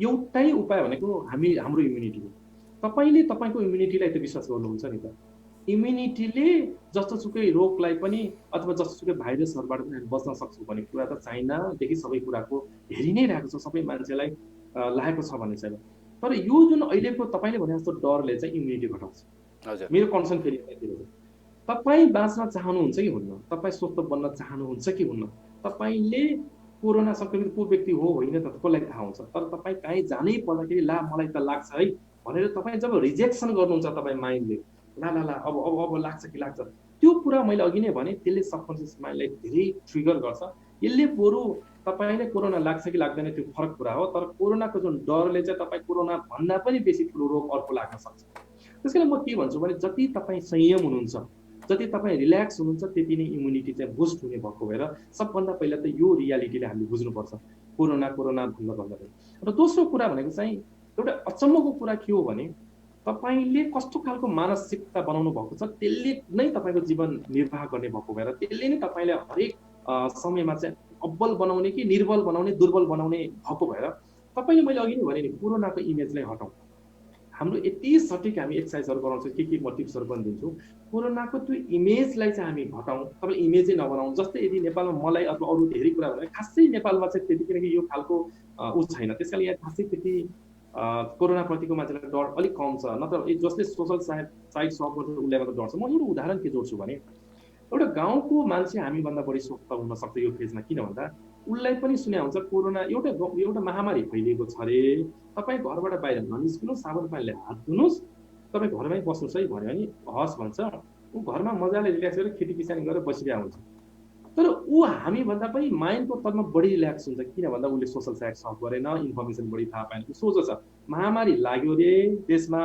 एउटै उपाय भनेको हाम्रो इम्युनिटी हो। तपाईँले तपाईँको इम्युनिटीलाई त विश्वास गर्नुहुन्छ नि त। इम्युनिटीले जस्तोसुकै रोगलाई पनि अथवा जस्तोसुकै भाइरसहरूबाट पनि हामी बच्न सक्छौँ भन्ने कुरा त चाइनादेखि सबै कुराको हेरि नै रहेको छ, सबै मान्छेलाई लागेको छ भन्ने छैन। तर यो जुन अहिलेको तपाईँले भने जस्तो डरले चाहिँ इम्युनिटी घटाउँछ। मेरो कन्सर्न फेरि तपाईँ बाँच्न चाहनुहुन्छ कि हुन्न, तपाईँ स्वस्थ बन्न चाहनुहुन्छ कि हुन्न, तपाईँले कोरोना सङ्क्रमित को व्यक्ति हो होइन त कसलाई थाहा हुन्छ। तर तपाईँ कहीँ जानै पर्दाखेरि ला मलाई त लाग्छ है भनेर तपाईँ जब रिजेक्सन गर्नुहुन्छ तपाईँ माइन्डले ला ला ला अब लाग्छ कि लाग्छ, त्यो कुरा मैले अघि नै भने त्यसले सबकन्सियस माइन्डलाई धेरै ट्रिगर गर्छ। यसले बरु तपाईँले कोरोना लाग्छ कि लाग्दैन त्यो फरक कुरा हो, तर कोरोनाको जुन डरले चाहिँ तपाईँ कोरोना भन्दा पनि बेसी ठुलो रोग अर्को लाग्न सक्छ। त्यसकारण म के भन्छु भने जति तपाईँ संयम हुनुहुन्छ, जति तपाईँ रिल्याक्स हुनुहुन्छ, त्यति नै इम्युनिटी चाहिँ बुस्ट हुने भएको भएर सबभन्दा पहिला त यो रियालिटीले हामीले बुझ्नुपर्छ कोरोना भन्दा। र दोस्रो कुरा भनेको चाहिँ एउटा अचम्मको कुरा के हो भने तपाईँले कस्तो खालको मानसिकता बनाउनु भएको छ त्यसले नै तपाईँको जीवन निर्वाह गर्ने भएको भएर त्यसले नै तपाईँलाई हरेक समयमा चाहिँ अब्बल बनाउने कि निर्बल बनाउने दुर्बल बनाउने भएको भएर तपाईँले मैले अघि नै भने नि कोरोनाको इमेजलाई हटाउँ। हाम्रो यति सटिक हामी एक्सर्साइजहरू गराउँछौँ, के म टिप्सहरू पनि दिन्छु। कोरोनाको त्यो इमेजलाई चाहिँ हामी हटाउँ, तपाईँले इमेजै नबनाउँ। जस्तै यदि नेपालमा मलाई अथवा अरू धेरै कुरा भने खासै नेपालमा चाहिँ त्यति किनकि यो खालको छैन, त्यस कारण यहाँ खासै त्यति कोरोनाप्रतिको मान्छेलाई डर अलिक कम छ। नत्र जसले सोसल साइट सर्फ गर्छ उसलाई मात्र डर छ। म एउटा उदाहरण के जोड्छु भने एउटा गाउँको मान्छे हामीभन्दा बढी स्वस्थ हुन सक्छ यो फेजमा, किन भन्दा उसलाई पनि सुने हुन्छ कोरोना एउटा महामारी फैलिएको छ अरे, तपाईँ घरबाट बाहिर ननिस्किनुहोस्, साबुन पानीले हात धुनुहोस्, तपाईँ घरमै बस्नुहोस् है भन्यो भने हस् भन्छ, ऊ घरमा मजाले रिल्याक्स गरेर खेती किसानी गरेर बसिरहेको हुन्छ। तर ऊ हामीभन्दा पनि माइन्डको तलमा बढी रिल्याक्स हुन्छ, किन भन्दा उसले सोसल साइट सर्फ गरेन, इन्फर्मेसन बढी थाहा पाएन। सोझो छ महामारी लाग्यो रे देशमा,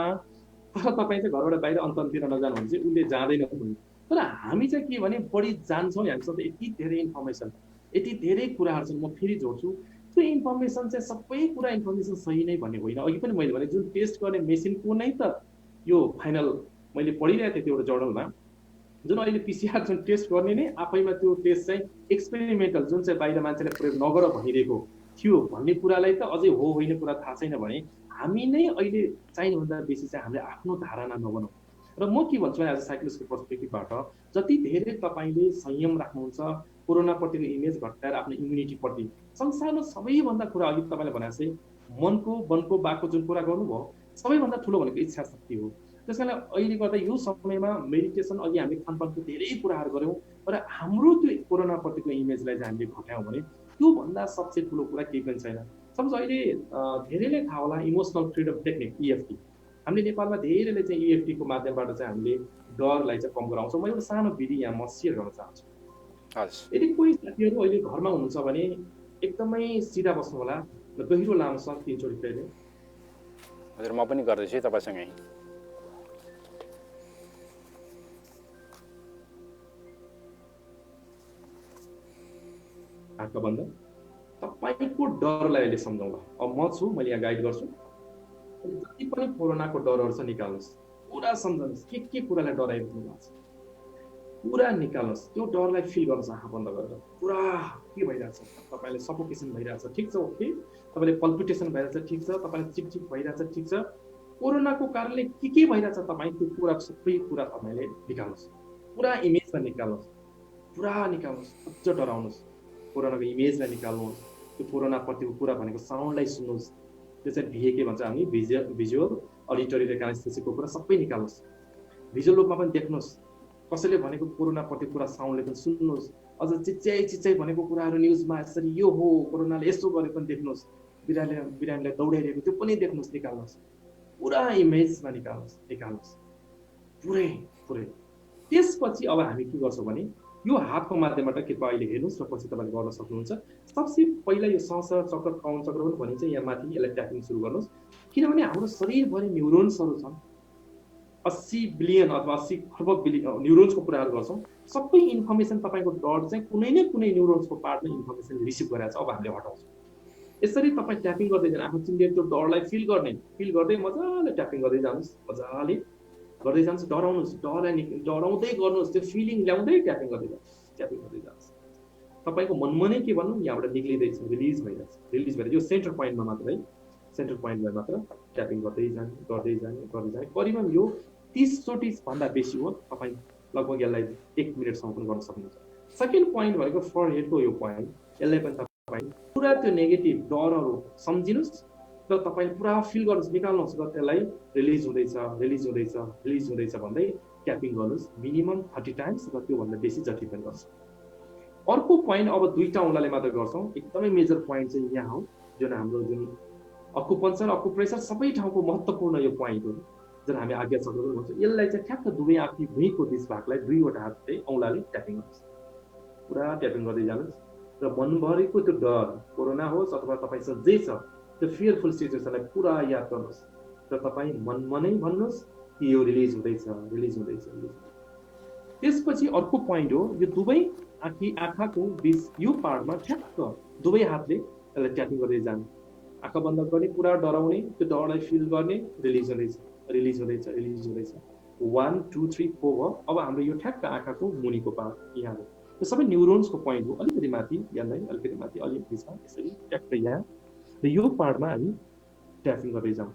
तर तपाईँ चाहिँ घरबाट बाहिर अन्ततिर नजानु भने चाहिँ उसले जाँदैन पनि। तर हामी चाहिँ के भने बढी जान्छौँ नि, हामीसँग यति धेरै इन्फर्मेसन, यति धेरै कुराहरू छन्। म फेरि जोड्छु त्यो इन्फर्मेसन चाहिँ सबै कुरा इन्फर्मेसन सही नै भन्ने होइन। अघि पनि मैले भने जुन टेस्ट गर्ने मेसिनको नै त यो फाइनल मैले पढिरहेको थिएँ त्यो एउटा जर्नलमा, जुन अहिले पिसिआर जुन टेस्ट गर्ने नै आफैमा त्यो टेस्ट चाहिँ एक्सपेरिमेन्टल जुन चाहिँ बाहिर मान्छेले प्रयोग नगर भनिरहेको थियो भन्ने कुरालाई त अझै हो होइन कुरा थाहा छैन भने हामी नै अहिले चाहिनुभन्दा बेसी चाहिँ हामीले आफ्नो धारणा नबनाउँ। र म के भन्छु भने आज साइकोलोजीको पर्सपेक्टिभबाट जति धेरै तपाईँले संयम राख्नुहुन्छ, कोरोनाप्रतिको इमेज घटाएर आफ्नो इम्युनिटीप्रति, संसारमा सबैभन्दा कुरा अघि तपाईँले भने चाहिँ वनको बाको जुन कुरा गर्नुभयो सबैभन्दा ठुलो भनेको इच्छा शक्ति हो। त्यस कारण अहिले गर्दा यो समयमा मेडिटेसन अघि हामीले खानपानको धेरै कुराहरू गऱ्यौँ र हाम्रो त्यो कोरोनाप्रतिको इमेजलाई चाहिँ हामीले घटायौँ भने त्योभन्दा सबसे ठुलो कुरा केही पनि छैन। सपोज अहिले धेरैले थाहा होला इमोसनल फ्रिडम टेक्निक EFT, हामीले नेपालमा धेरैले चाहिँ EFT को माध्यमबाट चाहिँ हामीले डरलाई चाहिँ कम गराउँछौँ। म एउटा सानो विधि यहाँ म सेयर गर्न चाहन्छु। हजुर यदि कोही साथीहरू अहिले घरमा हुनुहुन्छ भने एकदमै सिधा बस्नु होला र गहिरो लामो सास 3 चोटि फेर्ने। हजुर म पनि गर्दैछु तपाईँसँगै। आँखा बन्द। तपाईँको डरलाई अहिले सम्झाउँला। अब म छु, मैले यहाँ गाइड गर्छु। जति पनि कोरोनाको डरहरू छ निकाल्नुहोस्, पुरा सम्झनुहोस् के कुरालाई डराइराख्नु भएको छ पुरा निकाल्नुहोस्। त्यो डरलाई फिल गर्नुहोस् आँखा बन्द गरेर। पुरा के भइरहेछ, तपाईँले सफोकेसन भइरहेछ, ठिक छ, ओके। तपाईँले पल्पिटेसन भइरहेछ, ठिक छ। तपाईँले चिकचिक भइरहेछ, ठिक छ। कोरोनाको कारणले के भइरहेछ तपाईँ त्यो कुरा सबै कुरा तपाईँले निकाल्नुहोस्। पुरा इमेजमा निकाल्नुहोस्, पुरा निकाल्नुहोस्, अझ डराउनुहोस्। कोरोनाको इमेजलाई निकाल्नुहोस्, त्यो कोरोनाप्रतिको कुरा भनेको साउन्डलाई सुन्नुहोस्। त्यो चाहिँ भिए के भन्छ हामी, भिजुअल अडिटरी र कानेस्थेसिसको कुरा सबै निकाल्नुहोस्। भिजुअल रूपमा पनि देख्नुहोस्, कसैले भनेको कोरोनाप्रतिको कुरा साउन्डले पनि सुन्नुहोस्। अझ चिच्याइ भनेको कुराहरू न्युजमा यसरी यो हो कोरोनाले यसो गरे पनि देख्नुहोस्। बिरामीलाई दौडाइरहेको त्यो पनि देख्नुहोस्, निकाल्नुहोस्। पुरा इमेजमा निकाल्नुहोस् पुरै। त्यसपछि अब हामी के गर्छौँ भने यो हातको माध्यमबाट कृपया अहिले हेर्नुहोस् र पछि तपाईँले गर्न सक्नुहुन्छ। सबसे पहिला यो सहस्र चक्र कौन चक्र पनि भनिन्छ, यहाँ माथि यसलाई ट्यापिङ सुरु गर्नुहोस्। किनभने हाम्रो शरीरभरि न्युरोन्सहरू छन्, 80 बिलियन अथवा 80 खर्ब बिलियन न्युरोन्सको कुराहरू गर्छौँ। सबै इन्फर्मेसन तपाईँको डर चाहिँ कुनै न कुनै न्युरोन्सको पार्टमा इन्फर्मेसन रिसिभ गरेर छ। अब हामीले हटाउँछौँ। यसरी तपाईँ ट्यापिङ गर्दै जानु, आफ्नो चिन्डेर त्यो डरलाई फिल गर्दै मजाले ट्यापिङ गर्दै जानुहोस्, मजाले गर्दै जानुहोस्। डराउँदै गर्नुहोस्, त्यो फिलिङ ल्याउँदै ट्यापिङ गर्दै जानुहोस्। तपाईँको मनमा नै के भन्नु, यहाँबाट निक्लिँदैछ, रिलिज भइरहेछ। यो सेन्टर पोइन्टमा मात्र है, सेन्टर पोइन्टमा मात्र ट्यापिङ गर्दै जाने। करिबन यो 30 चोटि भन्दा बेसी हो। तपाईँ लगभग यसलाई 1 मिनटसम्म पनि गर्न सक्नुहुन्छ। सेकेन्ड पोइन्ट भनेको फरहेडको यो पोइन्ट, यसलाई पनि तपाईँ पुरा त्यो नेगेटिभ डरहरू सम्झिनुहोस् र तपाईँ पुरा फिल गर्नुहोस्, निकाल्नुहोस् र त्यसलाई रिलिज हुँदैछ भन्दै ट्यापिङ गर्नुहोस् मिनिमम 30 टाइम्स र त्योभन्दा बेसी जति पनि गर्छ। अर्को पोइन्ट अब दुईटा औँलाले मात्र गर्छौँ। एकदमै मेजर पोइन्ट चाहिँ यहाँ हो, जुन हाम्रो जुन अकुपन्चर अकुप्रेसर सबै ठाउँको महत्त्वपूर्ण यो पोइन्ट हो, जुन हामी आज्ञा चक्र पनि भन्छौँ। यसलाई चाहिँ ठ्याक्क दुवै आँखी भुइँको बिच भागलाई दुईवटा हातले औँलाले ट्यापिङ गर्नुहोस्, पुरा ट्यापिङ गर्दै जानुहोस् र मनभरिको त्यो डर, कोरोना होस् अथवा तपाईँसँग जे छ त्यो फियरफुल सिचुएसनलाई पुरा याद गर्नुहोस् र तपाईँ मनमा नै भन्नुहोस् कि यो रिलिज हुँदैछ। त्यसपछि अर्को पोइन्ट हो, यो दुवै आँखाको बिच यो पार्टमा ठ्याक्क दुवै हातले यसलाई ट्यापिङ गर्दै जानु। आँखा बन्द गर्ने, पुरा डराउने, त्यो डरलाई फिल गर्ने, रिलिज हुँदैछ। 1 2 3 4 भयो। अब हाम्रो यो ठ्याक्क आँखाको मुनिको पार्ट यहाँ हो, यो सबै न्युरोन्सको पोइन्ट हो। अलिकति माथि यसलाई, अलिकति माथि, अलिक बिचमा, यसरी ट्याक्क यहाँ र यो पार्टमा हामी ट्यापिङ गर्दै जाउँ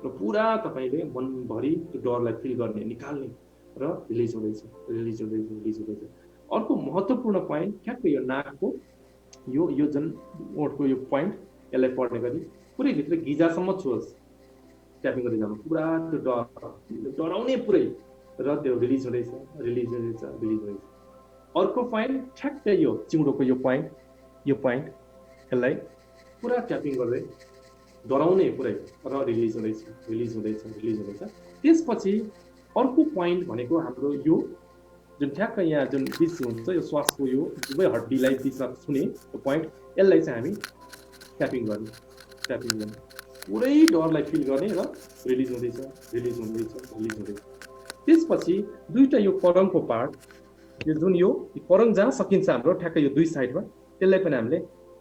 र पुरा तपाईँले मनभरि त्यो डरलाई फिल गर्ने, निकाल्ने र रिलिज हुँदैछ। अर्को महत्त्वपूर्ण पोइन्ट ठ्याक्क यो नाकको यो जुन ओठको यो पोइन्ट, यसलाई पढ्ने गरी पुरै भित्र गिजासम्म छुहोस्, ट्यापिङ गर्दै जानु। पुरा त्यो डराउने पुरै र त्यो रिलिज हुँदैछ। अर्को पोइन्ट ठ्याक्क यो चिउँडोको यो पोइन्ट यसलाई पुरा ट्यापिङ गर्दै डराउने पुरै र रिलिज हुँदैछ। त्यसपछि अर्को पोइन्ट भनेको हाम्रो यो जुन ठ्याक्क यहाँ जुन बिच हुन्छ, यो श्वासको यो दुवै हड्डीलाई बिचमा छुने त्यो पोइन्ट, यसलाई चाहिँ हामी ट्यापिङ गर्ने, पुरै डरलाई फिल गर्ने र रिलिज हुँदैछ। त्यसपछि दुईटा यो करङको पार्ट, यो जुन यो करङ जहाँ सकिन्छ हाम्रो ठ्याक्क यो दुई साइडमा, त्यसलाई पनि हामीले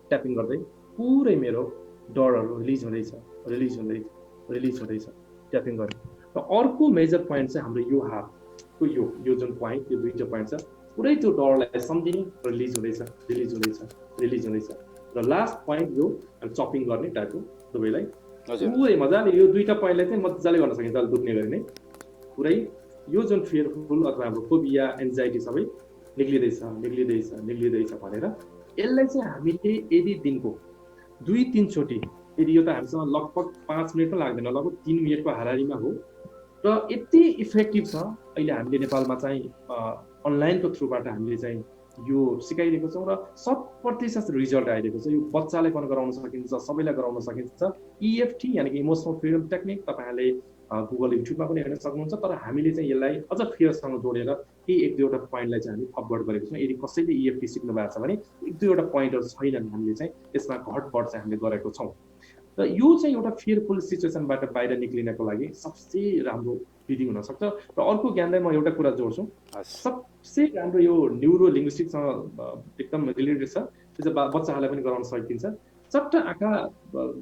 ट्यापिङ गर्दै पुरै मेरो डरहरू रिलिज हुँदैछ ट्यापिङ गर्ने। र अर्को मेजर पोइन्ट चाहिँ हाम्रो यो हातको यो जुन पोइन्ट, यो दुईटा पोइन्ट छ, पुरै त्यो डरलाई सम्झिने, रिलिज हुँदैछ। र लास्ट पोइन्ट यो चपिङ गर्ने टाइपको दुवैलाई पुरै मजाले, यो दुईटा पोइन्टलाई चाहिँ मजाले गर्न सकिन्छ दुख्ने गरी नै। पुरै यो जुन फियरफुल अथवा हाम्रो फोबिया, एन्जाइटी सबै निक्लिँदैछ भनेर यसलाई चाहिँ हामीले यदि दिनको 2-3 चोटि, यदि यो त हामीसँग लगभग 5 मिनट पनि लाग्दैन, लगभग 3 मिनटको हाराहारीमा हो र यति इफेक्टिभ छ। अहिले हामीले नेपालमा चाहिँ अनलाइनको थ्रुबाट हामीले चाहिँ यो सिकाइरहेको छौँ र 100% रिजल्ट आइरहेको छ। यो बच्चालाई पनि गराउन सकिन्छ, सबैलाई गराउन सकिन्छ। EFT यानि कि इमोसनल फ्रिडम टेक्निक, तपाईँहरूले गुगल युट्युबमा पनि हेर्न सक्नुहुन्छ। तर हामीले चाहिँ यसलाई अझ फेयरसँग जोडेर केही एक दुईवटा पोइन्टलाई चाहिँ हामी थपबढ गरेको छौँ। यदि कसैले EFT सिक्नु भएको छ भने एक दुईवटा पोइन्टहरू छैनन्, हामीले चाहिँ यसमा घटबढ चाहिँ हामीले गरेको छौँ। र यो चाहिँ एउटा फियरफुल सिचुएसनबाट बाहिर निक्लिनको लागि सबसे राम्रो विधि हुनसक्छ। र अर्को ज्ञानलाई म एउटा कुरा जोड्छु, सबसे राम्रो यो न्युरो लिङ्ग्विस्टिकसँग एकदम रिलेटेड छ, त्यो चाहिँ बच्चाहरूलाई पनि गराउन सकिन्छ। चट्ट आँखा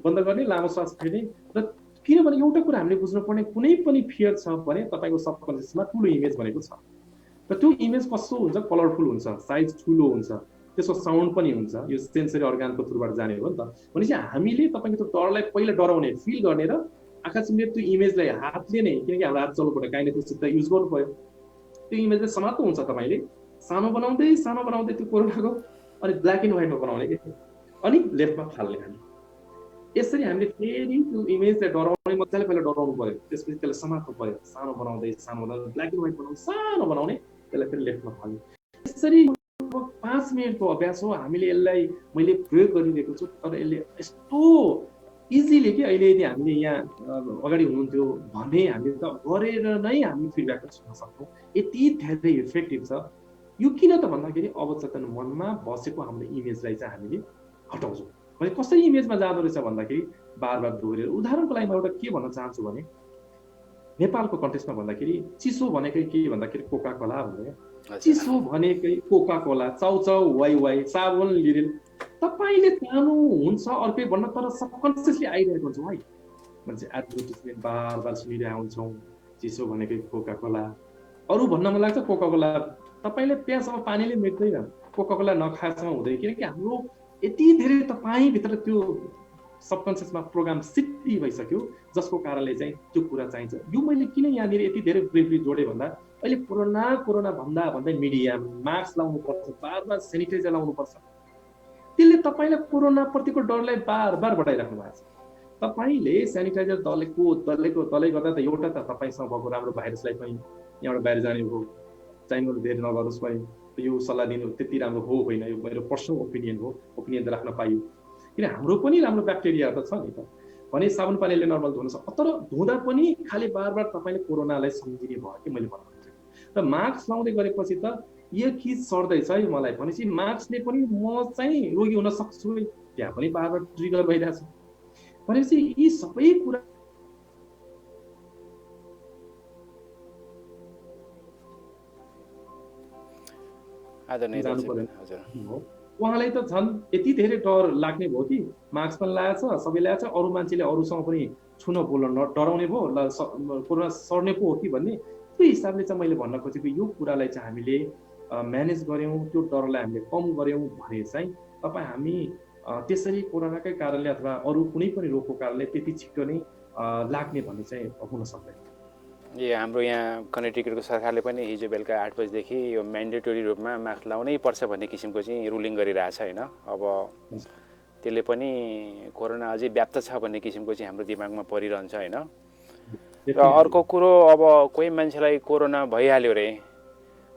बन्द गर्ने, लामो श्वास फेर्ने। र किनभने एउटा कुरा हामीले बुझ्नुपर्ने, कुनै पनि फियर छ भने तपाईँको सबकन्सियसमा ठुलो इमेज भनेको छ, र त्यो इमेज कस्तो हुन्छ, कलरफुल हुन्छ, साइज ठुलो हुन्छ, त्यसको साउन्ड पनि हुन्छ, यो सेन्सरी अर्गानको थ्रुबाट जाने हो नि त। भनेपछि हामीले तपाईँको त्यो डरलाई पहिला डराउने फिल गर्ने र आँखा चिम्लेर त्यो इमेजलाई हातले नै, किनकि हाम्रो हात चल्नु पर्यो, काइनेटिक्स युज गर्नु पर्यो, त्यो इमेजलाई समात्नु हुन्छ तपाईँले, सानो बनाउँदै त्यो कोरोनाको, अनि ब्ल्याक एन्ड व्हाइटमा बनाउने कि, अनि लेफ्टमा फाल्ने। हामी यसरी हामीले फेरि त्यो इमेजलाई डराउने, मजाले पहिला डराउनु पर्यो, त्यसपछि त्यसलाई समात्नु पर्यो, सानो बनाउँदै ब्ल्याक एन्ड व्हाइट बनाउँदै सानो बनाउने, त्यसलाई फेरि लेफ्टमा फाल्ने। यसरी 5 मिनटको अभ्यास हो। हामीले यसलाई मैले प्रयोग गरिरहेको छु, तर यसले यस्तो इजिली कि अहिले यदि हामीले यहाँ अगाडि हुनुहुन्थ्यो भने हामीले त गरेर नै हामी फिडब्याक सुन्न सक्छौँ, यति धेरै इफेक्टिभ छ यो। किन त भन्दाखेरि अवचेतन मनमा बसेको हाम्रो इमेजलाई चाहिँ हामीले हटाउँछौँ। भने कसरी इमेजमा जाँदो रहेछ भन्दाखेरि बार बार दोहोरेर, उदाहरणको लागि म एउटा के भन्न चाहन्छु भने, नेपालको कन्टेक्स्टमा भन्दाखेरि चिसो भनेकै के भन्दाखेरि कोका कोला भन्ने, चिसो भनेकै कोका कोला, चाउचाउ, वाइ वाइ, साबुन, लिरिल। तपाईँले चाहनुहुन्छ अर्कै भन्न, तर सबकन्सियसली आइरहेको हुन्छ है। मान्छे एडभर्टिजमेन्ट बार बार सुनिरहेको हुन्छौँ, चिसो भनेकै कोका कोला, अरू भन्न मन लाग्छ कोका कोला, तपाईँले त्यहाँसम्म पानीले मेट्दैन, कोका कोला नखाएसम्म हुँदैन, किनकि हाम्रो यति धेरै तपाईँभित्र त्यो सबकन्सियसमा प्रोग्राम सिद्धि भइसक्यो, जसको कारणले चाहिँ त्यो कुरा चाहिन्छ। यो मैले किन यहाँनिर यति धेरै ब्रिफली जोडेँ भन्दा, अहिले कोरोना भन्दै मिडिया मास्क लाउनु पर्छ, बार बार सेनिटाइजर लाउनु पर्छ, त्यसले तपाईँलाई कोरोना प्रतिको डरलाई बार बार बढाइराख्नु भएको छ। तपाईँले सेनिटाइजर दलै गर्दा त एउटा त तपाईँसँग भएको राम्रो भाइरसलाई पनि यहाँबाट बाहिर जाने हो, चाहिने धेरै नगरोस् पनि, यो सल्लाह दिनु त्यति राम्रो हो होइन, यो मेरो पर्सनल ओपिनियन हो, ओपिनियन त राख्न पाइयो, किन हाम्रो पनि राम्रो ब्याक्टेरियाहरू त छ नि त। भने साबुन पानीले नर्मल धुन सक्छ, तर धुँदा पनि खालि बार बार तपाईँले कोरोनालाई सम्झिने भयो कि मैले भन्नु खोजेको। र मास्क लाउँदै गरेपछि त यो कि सर्दैछ है मलाई भनेपछि मास्कले पनि म चाहिँ रोगी हुन सक्छु, त्यहाँ पनि बार बार ट्रिगर भइरहेछ। भनेपछि यी सबै कुरा उहाँलाई त झन् यति धेरै डर लाग्ने भयो कि मास्क पनि लगाएछ, सबै लगाएछ, अरू मान्छेले अरूसँग पनि छुन बोल्न डराउने भयो, कोरोना सर्ने पो हो कि भन्ने। त्यो हिसाबले चाहिँ मैले भन्न खोजेको यो कुरालाई चाहिँ हामीले म्यानेज गऱ्यौँ, त्यो डरलाई हामीले कम गऱ्यौँ भने चाहिँ हामी त्यसरी कोरोनाकै कारणले अथवा अरू कुनै पनि रोगको कारणले त्यति छिटो नै लाग्ने भन्ने चाहिँ हुन सक्दैन। हाम्रो यहाँ कनेक्टिकटको सरकारले पनि हिजो बेलुका 8 बजेदेखि यो म्यान्डेटोरी रूपमा मास्क लाउनै पर्छ भन्ने किसिमको चाहिँ रुलिङ गरिरहेछ होइन। अब त्यसले पनि कोरोना अझै व्याप्त छ भन्ने किसिमको चाहिँ हाम्रो दिमागमा परिरहन्छ होइन। र अर्को कुरो, अब कोही मान्छेलाई कोरोना भइहाल्यो रे,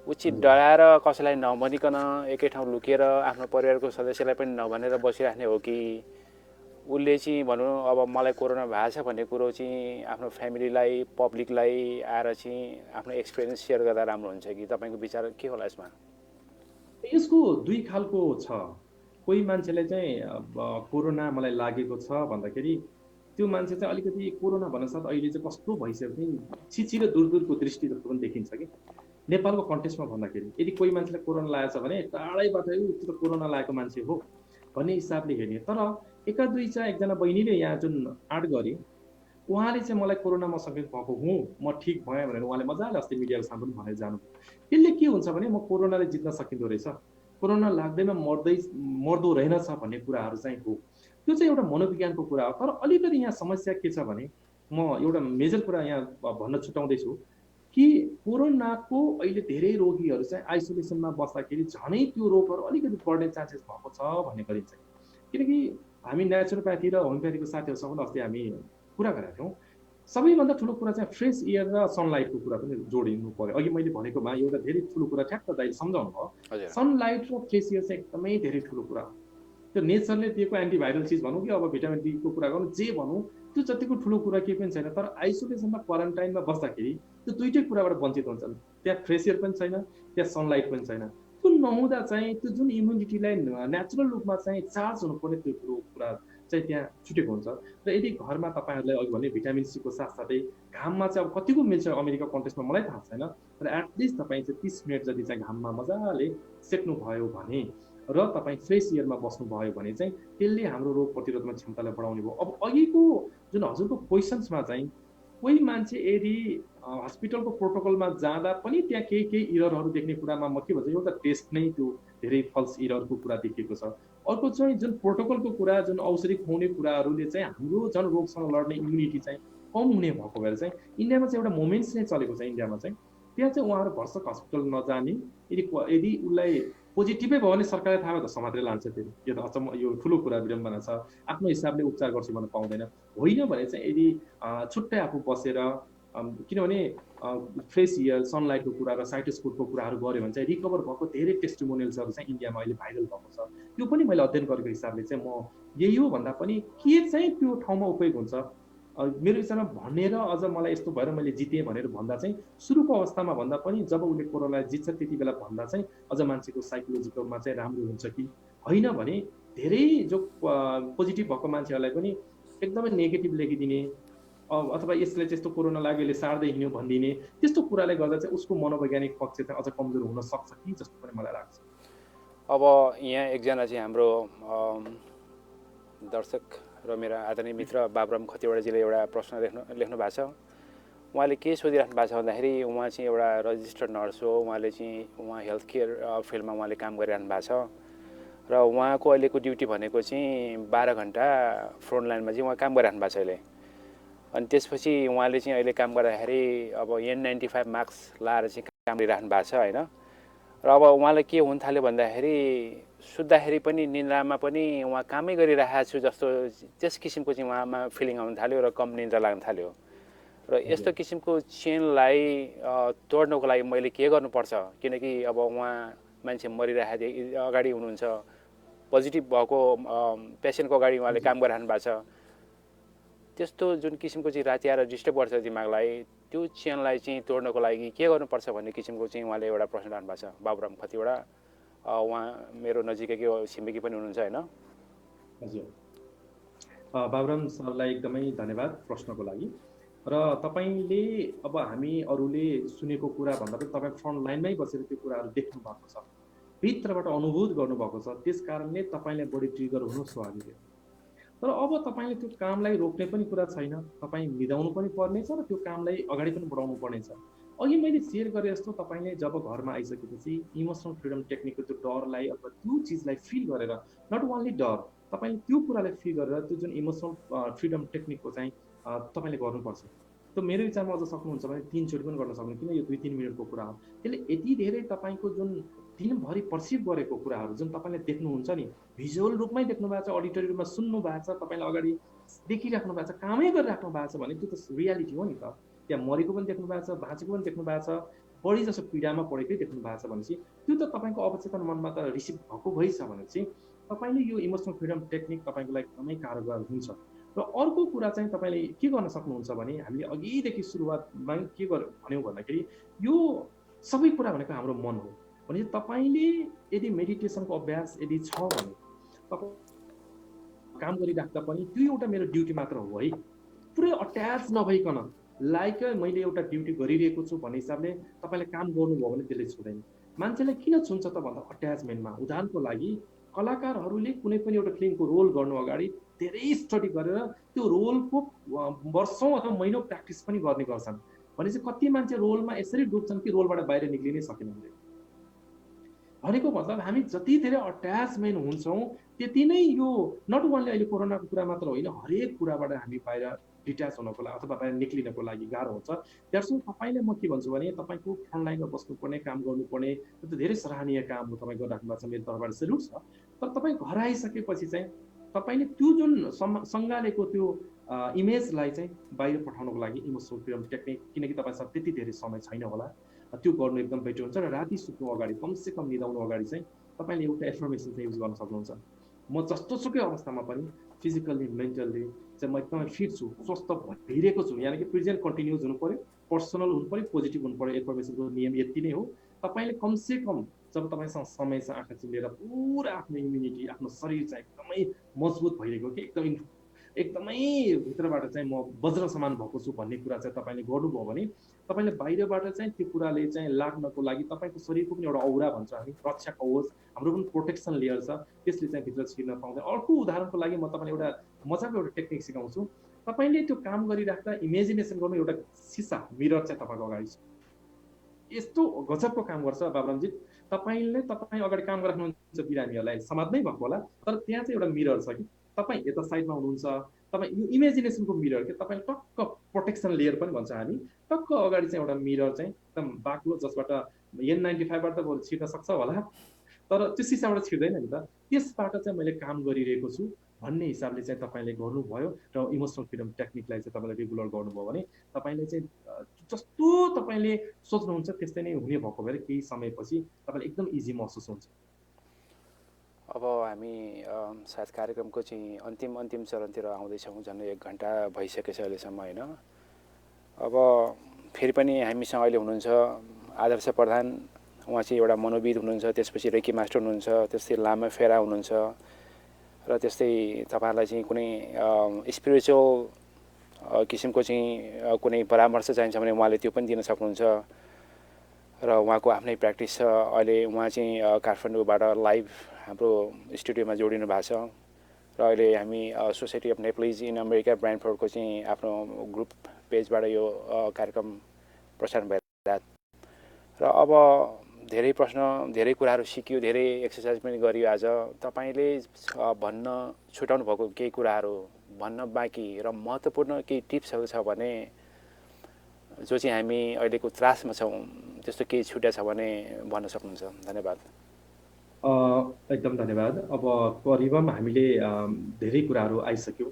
उचित डराएर कसैलाई नभनिकन एकै ठाउँ लुकेर आफ्नो परिवारको सदस्यलाई पनि नभनेर बसिराख्ने हो कि उसले चाहिँ भनौँ अब मलाई कोरोना भएको छ भन्ने कुरो चाहिँ आफ्नो फ्यामिलीलाई, पब्लिकलाई आएर चाहिँ आफ्नो एक्सपिरियन्स सेयर गर्दा राम्रो हुन्छ कि? तपाईँको विचार के होला यसमा? यसको दुई खालको छ। कोही मान्छेलाई चाहिँ कोरोना मलाई लागेको छ भन्दाखेरि त्यो मान्छे चाहिँ अलिकति कोरोना भन्नसाथ अहिले चाहिँ कस्तो भइसक्यो नि, छिछि र दूरको दृष्टि जस्तो पनि देखिन्छ कि। नेपालको कन्टेक्स्टमा भन्दाखेरि यदि कोही मान्छेलाई कोरोना लागेको छ भने टाढैबाट त्यो त कोरोना लागेको मान्छे हो भन्ने हिसाबले हेर्ने। तर एका दुई चाहिँ एकजना बहिनीले यहाँ जुन आर्ट गरे, उहाँले चाहिँ मलाई कोरोनामा सङ्क्रमित भएको हुँ, म ठिक भएँ भनेर उहाँले मजाले अस्ति मिडियाको सामु पनि भनेर जानु। त्यसले के हुन्छ भने म कोरोनाले जित्न सकिँदो रहेछ, कोरोना लाग्दैमा मर्दो रहेनछ भन्ने कुराहरू चाहिँ हो। त्यो चाहिँ एउटा मनोविज्ञानको कुरा हो। तर अलिकति यहाँ समस्या के छ भने, म एउटा मेजर कुरा यहाँ भन्न छुटाउँदैछु कि कोरोनाको अहिले धेरै रोगीहरू चाहिँ आइसोलेसनमा बस्दाखेरि झनै त्यो रोगहरू अलिकति बढ्ने चान्सेस भएको छ भन्ने गरिन्छ। किनकि हामी नेचुरोप्याथी र होमियोप्याथीको साथीहरूसँग पनि अस्ति हामी कुरा गरेका थियौँ। सबैभन्दा ठुलो कुरा चाहिँ फ्रेस एयर र सनलाइटको कुरा पनि जोडिनु पर्यो। अघि मैले भनेकोमा एउटा धेरै ठुलो कुरा ठ्याक्क दाइले सम्झाउनु भयो, सनलाइट र फ्रेस एयर चाहिँ एकदमै धेरै ठुलो कुरा हो। त्यो नेचरले दिएको एन्टिभाइरल चिज भनौँ कि अब भिटामिन डी को कुरा गरौँ, जे भनौँ, त्यो जतिको ठुलो कुरा केही पनि छैन। तर आइसोलेसनमा क्वारेन्टाइनमा बस्दाखेरि त्यो दुइटै कुराबाट वञ्चित हुन्छन्। त्यहाँ फ्रेस एयर पनि छैन, त्यहाँ सनलाइट पनि छैन। त्यो नहुँदा चाहिँ त्यो जुन इम्युनिटीलाई नेचुरल रूपमा चाहिँ चार्ज हुनुपर्ने त्यो कुरा चाहिँ त्यहाँ छुटेको हुन्छ। र यदि घरमा तपाईँहरूलाई अघि भने भिटामिन सीको साथसाथै घाममा चाहिँ अब कतिको मिल्छ अमेरिका कन्टेक्समा मलाई थाहा छैन, तर एटलिस्ट तपाईँ चाहिँ 30 मिनट जति चाहिँ घाममा मजाले सेक्नुभयो भने र तपाईँ फ्रेस एयरमा बस्नुभयो भने चाहिँ त्यसले हाम्रो रोग प्रतिरोधक क्षमतालाई बढाउने भयो। अब अघिको जुन हजुरको क्वेसन्समा चाहिँ कोही मान्छे यदि हस्पिटलको प्रोटोकलमा जाँदा पनि त्यहाँ केही इररहरू देख्ने कुरामा म के भन्छु, एउटा टेस्ट नै त्यो धेरै फल्स इररको कुरा देखिएको छ। अर्को चाहिँ जुन प्रोटोकलको कुरा, जुन औषधि खुवाउने कुराहरूले चाहिँ हाम्रो जुन रोगसँग लड्ने इम्युनिटी चाहिँ कम हुने भएको भएर चाहिँ इन्डियामा चाहिँ एउटा मोमेन्ट्स नै चलेको छ। इन्डियामा चाहिँ त्यहाँ चाहिँ उहाँहरू भर्सक हस्पिटल नजाने, यदि उसलाई पोजिटिभै भयो भने सरकारले थाहा भयो त समातेर लान्छ। फेरि यो त अचम्म, यो ठुलो कुरा विडम्बना छ। आफ्नो हिसाबले उपचार गर्छु भन्न पाउँदैन। होइन भने चाहिँ यदि छुट्टै आफू बसेर, किनभने फ्रेस एयर, सनलाइटको कुरा र साइटोस्कोपको कुराहरू गऱ्यो भने चाहिँ रिकभर भएको धेरै टेस्टिमोनियल्सहरू चाहिँ इन्डियामा अहिले भाइरल भएको छ। त्यो पनि मैले अध्ययन गरेको हिसाबले चाहिँ म यही हो भन्दा पनि के चाहिँ त्यो ठाउँमा उपयोग हुन्छ मेरो विचारमा भनेर अझ मलाई यस्तो भएर मैले जितेँ भनेर भन्दा चाहिँ सुरुको अवस्थामा भन्दा पनि जब उसले कोरोनालाई जित्छ त्यति बेला भन्दा चाहिँ अझ मान्छेको साइकोलोजिकलमा चाहिँ राम्रो हुन्छ कि होइन भने धेरै जो पोजिटिभ भएको मान्छेहरूलाई पनि एकदमै नेगेटिभ लेखिदिने अथवा यसले त्यस्तो कोरोना लाग्यो यसले सार्दै हिँड्यो भनिदिने त्यस्तो कुराले गर्दा चाहिँ उसको मनोवैज्ञानिक पक्ष चाहिँ अझ कमजोर हुन सक्छ कि जस्तो पनि मलाई लाग्छ। अब यहाँ एकजना चाहिँ हाम्रो दर्शक र मेरा आदरणीय मित्र बाबुराम खतिवडाजीले एउटा प्रश्न लेख्नु भएको छ। उहाँले के सोधिराख्नु भएको छ भन्दाखेरि उहाँ चाहिँ एउटा रजिस्टर्ड नर्स हो। उहाँले चाहिँ हेल्थ केयर फिल्डमा उहाँले काम गरिरहनु भएको छ र उहाँको अहिलेको ड्युटी भनेको चाहिँ 12 घन्टा फ्रन्ट लाइनमा चाहिँ उहाँ काम गरिरहनु भएको छ अहिले। अनि त्यसपछि उहाँले चाहिँ अहिले काम गर्दाखेरि अब N95 मास्क लाएर चाहिँ काम गरिराख्नु भएको छ होइन। र अब उहाँलाई के हुन थाल्यो भन्दाखेरि सुत्दाखेरि पनि निन्द्रामा पनि उहाँ कामै गरिरहेको छु जस्तो त्यस किसिमको चाहिँ उहाँमा फिलिङ आउन थाल्यो र कम निन्द्रा लाग्न थाल्यो। र यस्तो किसिमको चेनलाई तोड्नको लागि मैले के गर्नुपर्छ, किनकि अब उहाँ मान्छे मरिरहेको अगाडि हुनुहुन्छ, पोजिटिभ भएको पेसेन्टको अगाडि उहाँले काम गरिरहनु भएको छ। त्यस्तो जुन किसिमको चाहिँ राति आएर डिस्टर्ब गर्छ दिमागलाई, त्यो चेनलाई चाहिँ तोड्नको लागि के गर्नुपर्छ भन्ने किसिमको चाहिँ उहाँले एउटा प्रश्न राख्नु भएको छ। बाबुराम खतिवडा उहाँ मेरो नजिकैको छिमेकी पनि हुनुहुन्छ होइन। हजुर, बाबुराम सरलाई एकदमै धन्यवाद प्रश्नको लागि। र तपाईँले अब हामी अरूले सुनेको कुरा भन्दा पनि तपाईँ फ्रन्ट लाइनमै बसेर त्यो कुराहरू देख्नु भएको छ, भित्रबाट अनुभूत गर्नुभएको छ, त्यस कारणले तपाईँलाई बढी ट्रिगर हुनु स्वाभाविक हो। तर अब तपाईँले त्यो कामलाई रोक्ने पनि कुरा छैन, तपाईँ निदाउनु पनि पर्नेछ र त्यो कामलाई अगाडि पनि बढाउनु पर्नेछ। अघि मैले सेयर गरे जस्तो तपाईँले जब घरमा आइसकेपछि इमोसनल फ्रिडम टेक्निकको त्यो डरलाई अथवा त्यो चिजलाई फिल गरेर, नट ओन्ली डर, तपाईँले त्यो कुरालाई फिल गरेर त्यो जुन इमोसनल फ्रिडम टेक्निकको चाहिँ तपाईँले गर्नुपर्छ। त्यो मेरो विचारमा अझ सक्नुहुन्छ भने 3 चोटि पनि गर्न सक्नुहुन्छ, किन यो 2-3 मिनटको कुरा हो। त्यसले यति धेरै तपाईँको जुन दिनभरि पर्सिभ गरेको कुराहरू जुन तपाईँले देख्नुहुन्छ नि, भिजुअल रूपमै देख्नु भएको छ, अडिटरी रूपमा सुन्नु भएको छ, तपाईँलाई अगाडि देखिराख्नु भएको छ, कामै गरिराख्नु भएको छ भने त्यो त रियालिटी हो नि त। त्यहाँ मरेको पनि देख्नु भएको छ, बाँचेको पनि देख्नु भएको छ, बढी जसो पीडामा परेकै देख्नु भएको छ भनेपछि त्यो त तपाईँको अवचेतन मनमा त रिसिभ भएको भइ छ भनेपछि तपाईँले यो इमोसनल फ्रिडम टेक्निक तपाईँको लागि एकदमै कारगर हुन्छ। र अर्को कुरा चाहिँ तपाईँले के गर्न सक्नुहुन्छ भने हामीले अघिदेखि सुरुवातमा के भन्यौँ भन्दाखेरि यो सबै कुरा भनेको हाम्रो मन हो। भने तपाईँले यदि मेडिटेसनको अभ्यास यदि छ भने तपाईँ काम गरिराख्दा पनि त्यो एउटा मेरो ड्युटी मात्र हो है, पुरै अट्याच नभइकन लाइक मैले एउटा ड्युटी गरिरहेको छु भन्ने हिसाबले तपाईँले काम गर्नुभयो भने त्यसले छुँदैन। मान्छेलाई किन छुन्छ त भन्दा अट्याचमेन्टमा। उदाहरणको लागि कलाकारहरूले कुनै पनि एउटा फिल्मको रोल गर्नु अगाडि धेरै स्टडी गरेर त्यो रोलको वर्षौँ अथवा महिनौ प्र्याक्टिस पनि गर्ने गर्छन्। भनेपछि कति मान्छे रोलमा यसरी डुब्छन् कि रोलबाट बाहिर निक्लिनै सकेनन्। भनेको मतलब हामी जति धेरै अट्याचमेन्ट हुन्छौँ त्यति नै यो नट ओन्ली अहिले कोरोनाको कुरा मात्र होइन, हरेक कुराबाट हामी बाहिर डिट्याच हुनको लागि अथवा बाहिर निक्लिनको लागि गाह्रो हुन्छ। त्यसो तपाईँले म के भन्छु भने तपाईँको फ्रन्ट लाइनमा बस्नुपर्ने, काम गर्नुपर्ने, त्यो त धेरै सराहनीय काम हो, तपाईँ गरिराख्नु भएको छ, मेरो तर्फबाट सेल्युट छ। तर तपाईँ घर आइसकेपछि चाहिँ तपाईँले त्यो जुन सङ्गालेको त्यो इमेजलाई चाहिँ बाहिर पठाउनको लागि इमोसनल फ्रिडम टेक्निक, किनकि तपाईँसँग त्यति धेरै समय छैन होला, त्यो गर्नु एकदम बेटर हुन्छ। र राति सुत्नु अगाडि, कमसेकम निदाउनु अगाडि चाहिँ तपाईँले एउटा एफर्मेसन चाहिँ युज गर्न सक्नुहुन्छ। म जस्तोसुकै अवस्थामा पनि फिजिकल्ली मेन्टल्ली चाहिँ म एकदमै फिट छु, स्वस्थ भइरहेको छु। यानि कि प्रेजेन्ट कन्टिन्युस हुनु पऱ्यो, पर्सनल हुनु पऱ्यो, पोजिटिभ हुनु पऱ्यो। एफर्मेसनको नियम यति नै हो। तपाईँले कमसे कम जब तपाईँसँग समय छ, आँखा चिम्लेर पुरा आफ्नो इम्युनिटी, आफ्नो शरीर चाहिँ एकदमै मजबुत भइरहेको कि एकदमै भित्रबाट चाहिँ म वज्र समान भएको छु भन्ने कुरा चाहिँ तपाईँले गर्नुभयो भने तपाईँले बाहिरबाट चाहिँ त्यो कुराले चाहिँ लाग्नको लागि तपाईँको शरीरको पनि एउटा औरा भन्छ हामी, रक्षा कवच, हाम्रो पनि प्रोटेक्सन लेयर छ, त्यसले चाहिँ भित्र छिर्न पाउँदैन। अर्को उदाहरणको लागि म तपाईँलाई एउटा मजाको एउटा टेक्निक सिकाउँछु। तपाईँले त्यो काम गरिराख्दा इमेजिनेसन गर्नु, एउटा सिसा मिरर चाहिँ तपाईँको अगाडि छ। यस्तो गजबको काम गर्छ बाबुरामजी। तपाईँ अगाडि काम गरिराख्नुहुन्छ, बिरामीहरूलाई समात्नै भएको होला, तर त्यहाँ चाहिँ एउटा मिरर छ कि तपाईँ यता साइडमा हुनुहुन्छ, तपाईँ यो इमेजिनेसनको मिरर के तपाईँ टक्क प्रोटेक्सन लेयर पनि भन्छ हामी, टक्क अगाडि चाहिँ एउटा मिरर चाहिँ एकदम बाक्लो, जसबाट N95बाट त बरु छिर्न सक्छ होला, तर त्यो सिसाबाट छिर्दैन नि त। त्यसबाट चाहिँ मैले काम गरिरहेको छु भन्ने हिसाबले चाहिँ तपाईँले गर्नुभयो र इमोसनल फ्रिडम टेक्निकलाई चाहिँ तपाईँले रेगुलर गर्नुभयो भने तपाईँले चाहिँ जस्तो तपाईँले सोच्नुहुन्छ त्यस्तै नै हुने भएको भएर केही समयपछि तपाईँलाई एकदम इजी महसुस हुन्छ। अब हामी सायद कार्यक्रमको चाहिँ अन्तिम चरणतिर आउँदैछौँ। झन् 1 घन्टा भइसकेछ अहिलेसम्म होइन। अब फेरि पनि हामीसँग अहिले हुनुहुन्छ आदर्श प्रधान, उहाँ चाहिँ एउटा मनोविद हुनुहुन्छ, त्यसपछि रेकी मास्टर हुनुहुन्छ, त्यस्तै लामा फेरा हुनुहुन्छ, र त्यस्तै तपाईँहरूलाई चाहिँ कुनै स्पिरिचुअल किसिमको चाहिँ कुनै परामर्श चाहिन्छ भने उहाँले त्यो पनि दिन सक्नुहुन्छ। र उहाँको आफ्नै प्र्याक्टिस छ। अहिले उहाँ चाहिँ काठमाडौँबाट लाइभ हाम्रो स्टुडियोमा जोडिनु भएको छ, र अहिले हामी society of Nepalese in America ब्रान्डफोर्डको चाहिँ आफ्नो ग्रुप पेजबाट यो कार्यक्रम प्रसारण भइरहेको। र अब धेरै प्रश्न, धेरै कुराहरू सिकियो, धेरै एक्सर्साइज पनि गरियो। आज तपाईँले भन्न छुटाउनु भएको केही कुराहरू भन्न बाँकी र महत्त्वपूर्ण केही टिप्सहरू छ भने, जो चाहिँ हामी अहिलेको त्रासमा छौँ, त्यस्तो केही छुट्या छ भने भन्न सक्नुहुन्छ। धन्यवाद। एकदम धन्यवाद। अब करिबमा हामीले धेरै कुराहरू आइसक्यो,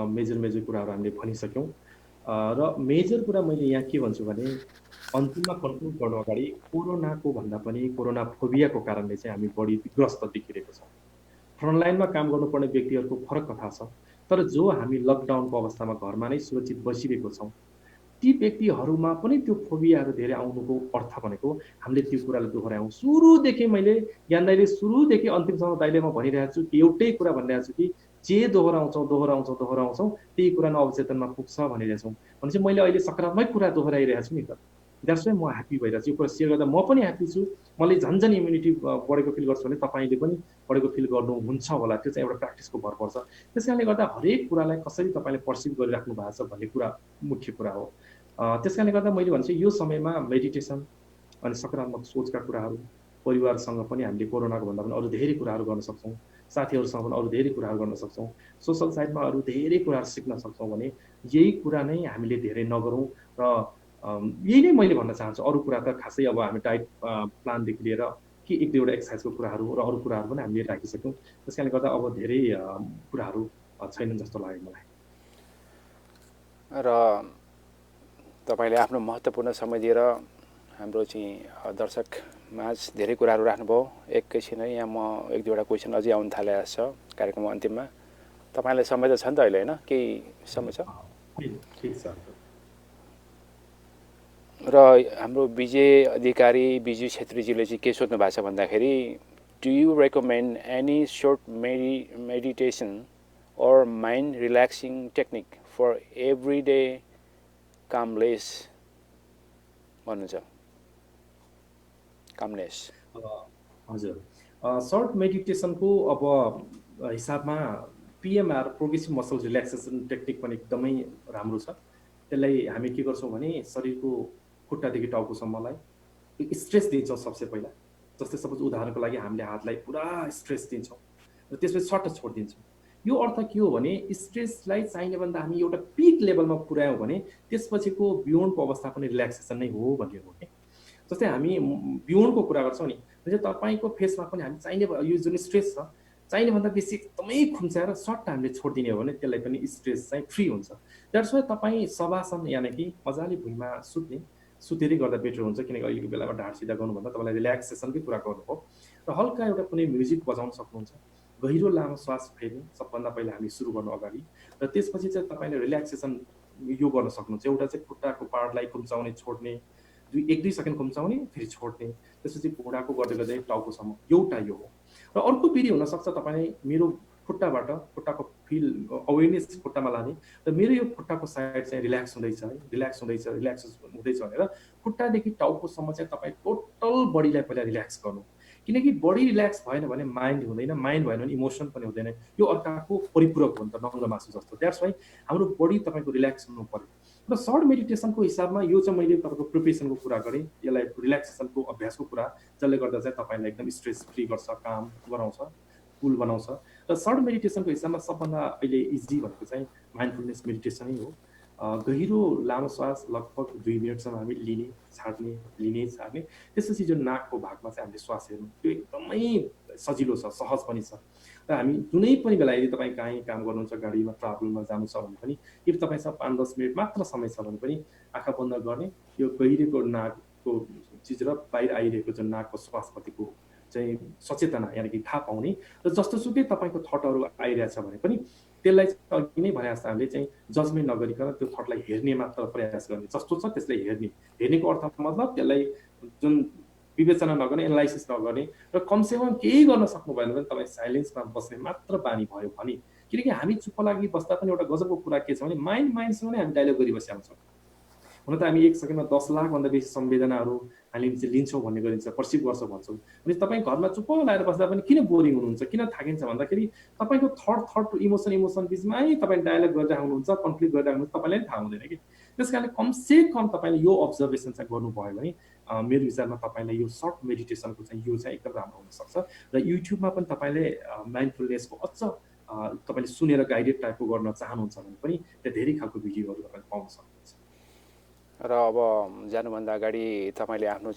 मेजर कुराहरू हामीले भनिसक्यौँ, र मेजर कुरा मैले यहाँ के भन्छु भने अन्तिममा कन्क्लुड गर्नु अगाडि कोरोनाको भन्दा पनि कोरोना फोबियाको कारणले चाहिँ हामी बढी ग्रस्त देखिरहेको छौँ। फ्रन्टलाइनमा काम गर्नुपर्ने व्यक्तिहरूको फरक कथा छ, तर जो हामी लकडाउनको अवस्थामा घरमा नै सुरक्षित बसिरहेको छौँ, ती व्यक्तिहरूमा पनि त्यो फोबियाहरू धेरै आउनुको अर्थ भनेको हामीले त्यो कुरालाई दोहोऱ्यायौँ। सुरुदेखि मैले ज्ञान दाइले सुरुदेखि अन्तिमसम्म दाइले म भनिरहेको छु कि एउटै कुरा भनिरहेको छु कि जे दोहोऱ्याउँछौँ त्यही कुरा नै अवचेतनमा पुग्छ भनिरहेको छौँ। भनेपछि मैले अहिले सकारात्मक कुरा दोहोऱ्याइरहेको छु नि त। द्याट्स वाइ म ह्याप्पी भइरहेको छु। यो कुरा सेयर गर्दा म पनि ह्याप्पी छु। मैले झन् इम्युनिटी बढेको फिल गर्छु भने तपाईँले पनि बढेको फिल गर्नुहुन्छ होला। त्यो चाहिँ एउटा प्र्याक्टिसको भर पर्छ। त्यस कारणले गर्दा हरेक कुरालाई कसरी तपाईँले पर्सिभ गरिराख्नु भएको छ भन्ने कुरा मुख्य कुरा हो। त्यस कारणले गर्दा मैले भन्छु यो समयमा मेडिटेसन अनि सकारात्मक सोचका कुराहरू, परिवारसँग पनि हामीले कोरोनाको भन्दा पनि अरू धेरै कुराहरू गर्न सक्छौँ, साथीहरूसँग पनि अरू धेरै कुराहरू गर्न सक्छौँ, सोसल साइडमा अरू धेरै कुराहरू सिक्न सक्छौँ भने यही कुरा नै हामीले धेरै नगरौँ। र यही नै मैले भन्न चाहन्छु। अरू कुरा त खासै अब हामी डाइट प्लानदेखि लिएर कि 1-2वटा एक्सर्साइजको कुराहरू र अरू कुराहरू पनि हामीले राखिसक्यौँ। त्यस कारणले गर्दा अब धेरै कुराहरू छैनन् जस्तो लाग्यो मलाई। र तपाईँले आफ्नो महत्त्वपूर्ण समय दिएर हाम्रो चाहिँ दर्शक माझ धेरै कुराहरू राख्नुभयो। एकैछिन यहाँ म 1-2वटा क्वेसन अझै आउनु थालेको छ कार्यक्रमको अन्तिममा। तपाईँलाई समय त छ नि त अहिले, होइन? केही समय छ? ठिक छ। र हाम्रो विजय अधिकारी, विजय छेत्रीजीले चाहिँ के सोध्नु भएको छ भन्दाखेरि, do you recommend any short meditation or mind relaxing technique for everyday calmness भन्नुहुन्छ। कामनेस हजुर, सर्ट मेडिटेसनको अब हिसाबमा पिएमआर प्रोग्रेसिभ मसल रिल्याक्सेसन टेक्निक पनि एकदमै राम्रो छ। त्यसलाई हामी के गर्छौँ भने शरीरको खुट्टादेखि टाउकोसम्मलाई स्ट्रेस दिन्छौँ सबसे पहिला। जस्तै सपोज उदाहरणको लागि हामीले हातलाई पुरा स्ट्रेस दिन्छौँ र त्यसपछि सट्ट छोडिदिन्छौँ। यो अर्थ के हो भने स्ट्रेसलाई चाहिने भन्दा हामी एउटा पिक लेभलमा पुर्यायौँ भने त्यसपछिको बियोन्डको अवस्था पनि रिल्याक्सेसन नै हो भन्ने हो। जस्तै हामी बियोन्डको कुरा गर्छौँ नि, जस्तै तपाईँको फेसमा पनि हामी चाहिने यो जुन स्ट्रेस छ चाहिने भन्दा बेसी एकदमै खुम्चाएर सट्ट हामीले छोडिदिने हो भने त्यसलाई पनि स्ट्रेस चाहिँ फ्री हुन्छ। द्याट्स वाइ तपाईँ शवासन यानि कि मजाले भुइँमा सुतेरै गर्दा बेटर हुन्छ, किनकि अहिलेको बेलामा ढाड सिधा गर्नुभन्दा तपाईँलाई रिल्याक्सेसनकै कुरा गर्नुभयो। र हल्का एउटा कुनै म्युजिक बजाउन सक्नुहुन्छ, गहिरो लामो श्वास फेर्ने सबभन्दा पहिला हामी सुरु गर्नु अगाडि, र त्यसपछि चाहिँ तपाईँले रिल्याक्सेसन यो गर्न सक्नुहुन्छ। एउटा चाहिँ खुट्टाको पाडलाई खुम्चाउने छोड्ने, 1-2 सेकेन्ड खुम्चाउने फेरि छोड्ने, त्यसपछि घुँडाको गर्दै गर्दै टाउकोसम्म, एउटा यो हो। र अर्को विधि हुनसक्छ तपाईँले मेरो खुट्टाको फिल अवेरनेस खुट्टामा लाने, र मेरो यो खुट्टाको साइड चाहिँ रिल्याक्स हुँदैछ है, रिल्याक्स हुँदैछ भनेर खुट्टादेखि टाउकोसम्म चाहिँ तपाईँ टोटल बडीलाई पहिला रिल्याक्स गर्नु। किनकि बडी रिल्याक्स भएन भने माइन्ड हुँदैन, माइन्ड भएन भने इमोसन पनि हुँदैन। यो अर्काको परिपूरक हो नि त, नङ्ग मासु जस्तो। द्याट्स वाइ हाम्रो बडी तपाईँको रिल्याक्स हुनु पर्यो। र सर्ट मेडिटेसनको हिसाबमा यो चाहिँ मैले तपाईँको प्रिपरेसनको कुरा गरेँ, यसलाई रिल्याक्सेसनको अभ्यासको कुरा, जसले गर्दा चाहिँ तपाईँलाई एकदम स्ट्रेस फ्री गर्छ, काम गराउँछ, कुल बनाउँछ। र सर्ट मेडिटेसनको हिसाबमा सबभन्दा अहिले इजी भनेको चाहिँ माइन्डफुलनेस मेडिटेसनै हो। गहिरो लामो श्वास लगभग 2 मिनटसम्म हामी लिने, छाड्ने, लिने, छाड्ने। त्यसपछि जो नाकको भागमा चाहिँ हामीले श्वास हेर्नु, त्यो एकदमै सजिलो छ, सहज पनि छ। र हामी जुनै पनि बेला यदि तपाईँ काहीँ काम गर्नुहुन्छ, गाडीमा ट्राभलमा जानु छ भने पनि, यदि तपाईँसँग 5-10 मिनट मात्र समय छ भने पनि आँखा बन्द गर्ने, यो गहिरेको नाकको चिज र बाहिर आइरहेको जो नाकको श्वासपट्टिको चाहिँ सचेतना, यानि कि थाहा पाउने, र जस्तोसुकै तपाईँको थटहरू आइरहेछ भने पनि त्यसलाई अघि नै भने जस्तो हामीले चाहिँ जजमेन्ट नगरिकन त्यो थटलाई हेर्ने मात्र प्रयास गर्ने, जस्तो छ त्यसलाई हेर्ने। हेर्नेको अर्थ मतलब त्यसलाई जुन विवेचना नगर्ने, एनालाइसिस नगर्ने, र कमसेकम केही गर्न सक्नु भएन भने तपाईँ साइलेन्समा बस्ने मात्र बानी भयो भने। किनकि हामी चुप लागि बस्दा पनि एउटा गजबको कुरा के छ भने माइन्डसँग नै हामी डायलग गरिबसेका हुन्छौँ। हुन त हामी 1 सेकेन्डमा 10 लाखभन्दा बेसी संवेदनाहरू हामीले चाहिँ लिन्छौँ भन्ने गरिन्छ, पर्सिभ गर्छौँ भन्छौँ। अनि तपाईँ घरमा चुप्प लागेर बस्दा पनि किन बोरिङ हुनुहुन्छ, किन थाकिन्छ भन्दाखेरि तपाईँको थट इमोसन बिचमै तपाईँ डायलग गरिरहेको हुनुहुन्छ, कन्फ्लिक्ट गरिरहेको हुनुहुन्छ, तपाईँलाई थाहा हुँदैन कि। त्यस कारणले कमसे कम तपाईँले यो अब्जर्भेसन चाहिँ गर्नुभयो भने मेरो विचारमा तपाईँलाई यो सर्ट मेडिटेसनको चाहिँ यो चाहिँ एकदम राम्रो हुनसक्छ। र युट्युबमा पनि तपाईँले माइन्डफुलनेसको अझ तपाईँले सुनेर गाइडेड टाइपको गर्न चाहनुहुन्छ भने पनि त्यहाँ धेरै खालको भिडियोहरू तपाईँले पाउन सक्नुहुन्छ। र अब जानुभन्दा अगाडि तपाईँले आफ्नो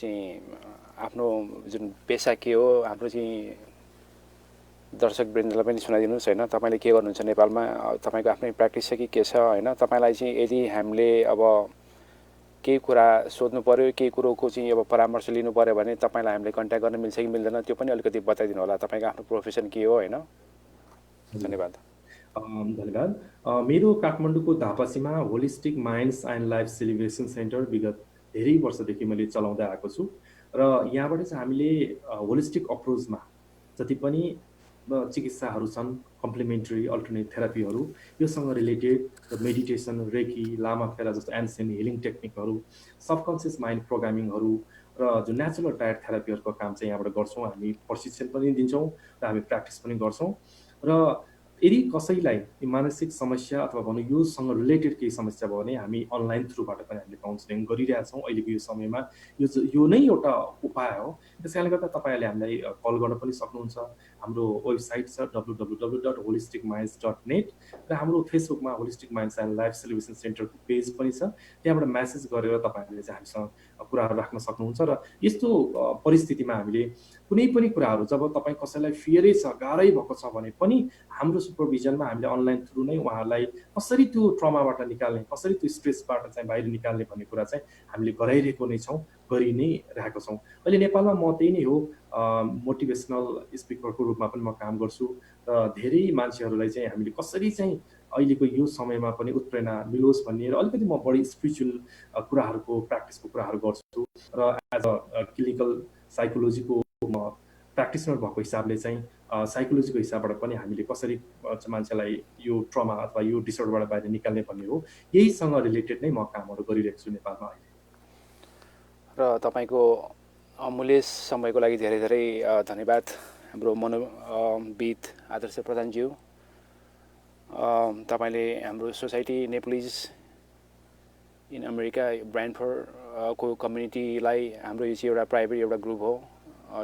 जुन पेसा के हो, हाम्रो चाहिँ दर्शकवृन्दलाई पनि सुनाइदिनुहोस् होइन। तपाईँले के गर्नुहुन्छ नेपालमा, तपाईँको आफ्नै प्र्याक्टिस छ कि के छ होइन। तपाईँलाई चाहिँ यदि हामीले अब केही कुरा सोध्नु पऱ्यो, केही कुरोको चाहिँ अब परामर्श लिनु पऱ्यो भने तपाईँलाई हामीले कन्ट्याक्ट गर्न मिल्छ कि मिल्दैन, त्यो पनि अलिकति बताइदिनु होला। तपाईँको आफ्नो प्रोफेसन के हो होइन। धन्यवाद। धन्यवाद। मेरो काठमाडौँको धापासीमा holistic minds and life celebration centre विगत धेरै वर्षदेखि मैले चलाउँदै आएको छु। र यहाँबाट चाहिँ हामीले होलिस्टिक अप्रोचमा जति पनि चिकित्साहरू छन्, कम्प्लिमेन्ट्री अल्टरनेट थेरापीहरू, योसँग related meditation, reiki, Lama Fera जस्तो एन्सेन्ट हिलिङ टेक्निकहरू, सबकन्सियस माइन्ड प्रोग्रामिङहरू र जो नेचुरल डायट थेरापीहरूको काम चाहिँ यहाँबाट गर्छौँ। हामी प्रशिक्षण पनि दिन्छौँ र हामी प्र्याक्टिस पनि गर्छौँ। र यदि कसैलाई मानसिक समस्या अथवा भनौँ योसँग रिलेटेड केही समस्या भयो भने हामी अनलाइन थ्रुबाट पनि हामीले काउन्सिलिङ गरिरहेछौँ अहिलेको यो समयमा। यो नै एउटा उपाय हो। त्यस कारणले गर्दा तपाईँहरूले हामीलाई कल गर्न पनि सक्नुहुन्छ। हाम्रो वेबसाइट छ www.holisticminds.net, र हाम्रो फेसबुकमा holistic minds and life celebration सेन्टरको पेज पनि छ। त्यहाँबाट मेसेज गरेर तपाईँहरूले चाहिँ हामीसँग कुराहरू राख्न सक्नुहुन्छ। र यस्तो परिस्थितिमा हामीले कुनै पनि कुराहरू जब तपाईँ कसैलाई फियरै छ, गाह्रै भएको छ भने पनि हाम्रो सुपरभिजनमा हामीले अनलाइन थ्रु नै उहाँहरूलाई कसरी त्यो ट्रमाबाट निकाल्ने, कसरी त्यो स्ट्रेसबाट चाहिँ बाहिर निकाल्ने भन्ने कुरा चाहिँ हामीले गराइरहेको नै छौँ, गरि नै रहेको छौँ। अहिले नेपालमा म त्यही नै हो, मोटिभेसनल स्पिकरको रूपमा पनि म काम गर्छु। र धेरै मान्छेहरूलाई चाहिँ हामीले कसरी चाहिँ अहिलेको यो समयमा पनि उत्प्रेरणा मिलोस् भन्ने, र अलिकति म बढी स्पिरिचुअल कुराहरूको प्र्याक्टिसको कुराहरू गर्छु। र एज अ क्लिनिकल साइकोलोजीको म प्र्याक्टिसनर भएको हिसाबले चाहिँ साइकोलोजीको हिसाबबाट पनि हामीले कसरी मान्छेलाई यो ट्रमा अथवा यो डिसअर्डरबाट बाहिर निकाल्ने भन्ने हो। यहीसँग रिलेटेड नै म कामहरू गरिरहेको छु नेपालमा अहिले। र तपाईँको अमूल्य समयको लागि धेरै धेरै धन्यवाद हाम्रो मनोविद आदर्श प्रधानज्यू। तपाईँले हाम्रो सोसाइटी नेप्लिज इन अमेरिका ब्रान्डफोर्ड को कम्युनिटीलाई, हाम्रो यो चाहिँ एउटा प्राइभेट एउटा ग्रुप हो,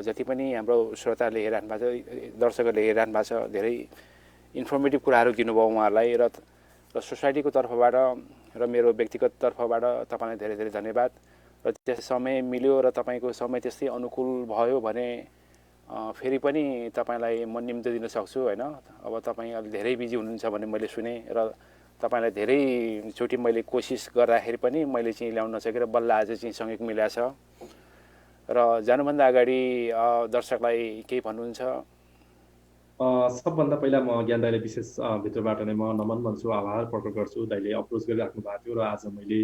जति पनि हाम्रो श्रोताहरूले हेरिरहनु भएको छ, दर्शकहरूले हेरिरहनु भएको छ, धेरै इन्फर्मेटिभ कुराहरू दिनुभयो उहाँहरूलाई। र सोसाइटीको तर्फबाट र मेरो व्यक्तिगत तर्फबाट तपाईँलाई धेरै धेरै धन्यवाद। र त्यस समय मिल्यो र तपाईँको समय त्यस्तै अनुकूल भयो भने फेरि पनि तपाईँलाई म निम्तो दिन सक्छु होइन। अब तपाईँ अलि धेरै बिजी हुनुहुन्छ भन्ने मैले सुने, र तपाईँलाई धेरैचोटि मैले कोसिस गर्दाखेरि पनि मैले चाहिँ ल्याउन नसकेर बल्ल आज चाहिँ समयक मिलाएको छ। र जानुभन्दा अगाडि दर्शकलाई केही भन्नुहुन्छ? सबभन्दा पहिला म ज्ञान दाईलाई विशेष भित्रबाट नै म नमन भन्छु, आभार प्रकट गर्छु। दाईले अप्रोच गरिराख्नु भएको थियो र आज मैले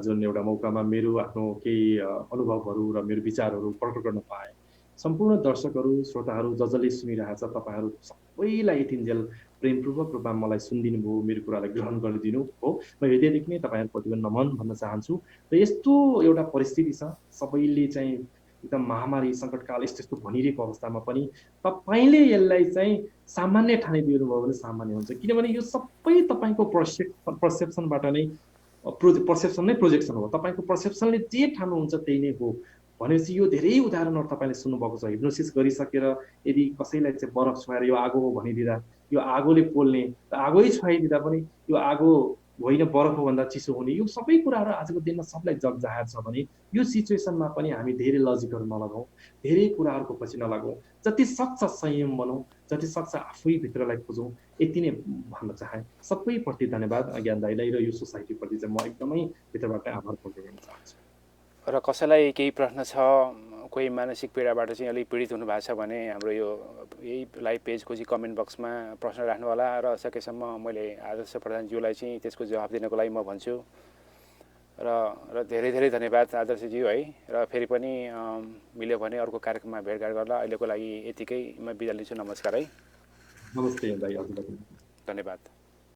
जुन एउटा मौकामा मेरो आफ्नो केही अनुभवहरू र मेरो विचारहरू प्रकट गर्न पाएँ। सम्पूर्ण दर्शकहरू, श्रोताहरू जसले सुनिरहेछ, तपाईँहरू सबैलाई यतिन्जेल प्रेमपूर्वक रूपमा मलाई सुनिदिनु भयो, मेरो कुरालाई ग्रहण गरिदिनु हो। म हृदयदेखि नै तपाईँहरूप्रति नमन भन्न चाहन्छु। र यस्तो एउटा परिस्थिति छ, सबैले चाहिँ एकदम महामारी सङ्कटकाल यस्तो यस्तो भनिरहेको अवस्थामा पनि तपाईँले यसलाई चाहिँ सामान्य ठानिदिनु भयो भने सामान्य हुन्छ। किनभने यो सबै तपाईँको पर्सेप्सनबाट नै पर्सेप्सन नै प्रोजेक्सन हो। तपाईँको पर्सेप्सनले जे ठान्नुहुन्छ त्यही नै हो भनेपछि यो धेरै उदाहरणहरू तपाईँले सुन्नुभएको छ। हिप्नोसिस गरिसकेर यदि कसैलाई चाहिँ बरफ छुवाएर यो आगो हो भनिदिँदा यो आगोले पोल्ने र आगै छुवाइदिँदा पनि यो आगो होइन बरफ हो भन्दा चिसो हुने, यो सबै कुराहरू आजको दिनमा सबलाई जगजाहेर छ भने यो सिचुएसनमा पनि हामी धेरै लजिकहरू नलगाउँ, धेरै कुराहरूको पछि नलागौँ, जति सक्छ संयम बनौँ, जति सक्छ आफै भित्रलाई खोजौँ, यति नै भन्न चाहे। सबैप्रति धन्यवाद ज्ञान दाईलाई र यो सोसाइटीप्रति चाहिँ म एकदमै भित्रबाट आभार प्रकट गर्न चाहन्छु। र कसैलाई केही प्रश्न छ, कोही मानसिक पीडाबाट चाहिँ अलिक पीडित हुनुभएको छ भने हाम्रो यो यही लाइभ पेजको चाहिँ कमेन्ट बक्समा प्रश्न राख्नु होला र सकेसम्म मैले आदर्श प्रधानज्यूलाई चाहिँ त्यसको जवाफ दिनको लागि म भन्छु। र धेरै धेरै धन्यवाद आदर्शज्यू है। र फेरि पनि मिल्यो भने अर्को कार्यक्रममा भेटघाट गर्ला। अहिलेको लागि यतिकै म बिदा लिन्छु। नमस्कार है। नमस्ते दाई, हजुरलाई धन्यवाद।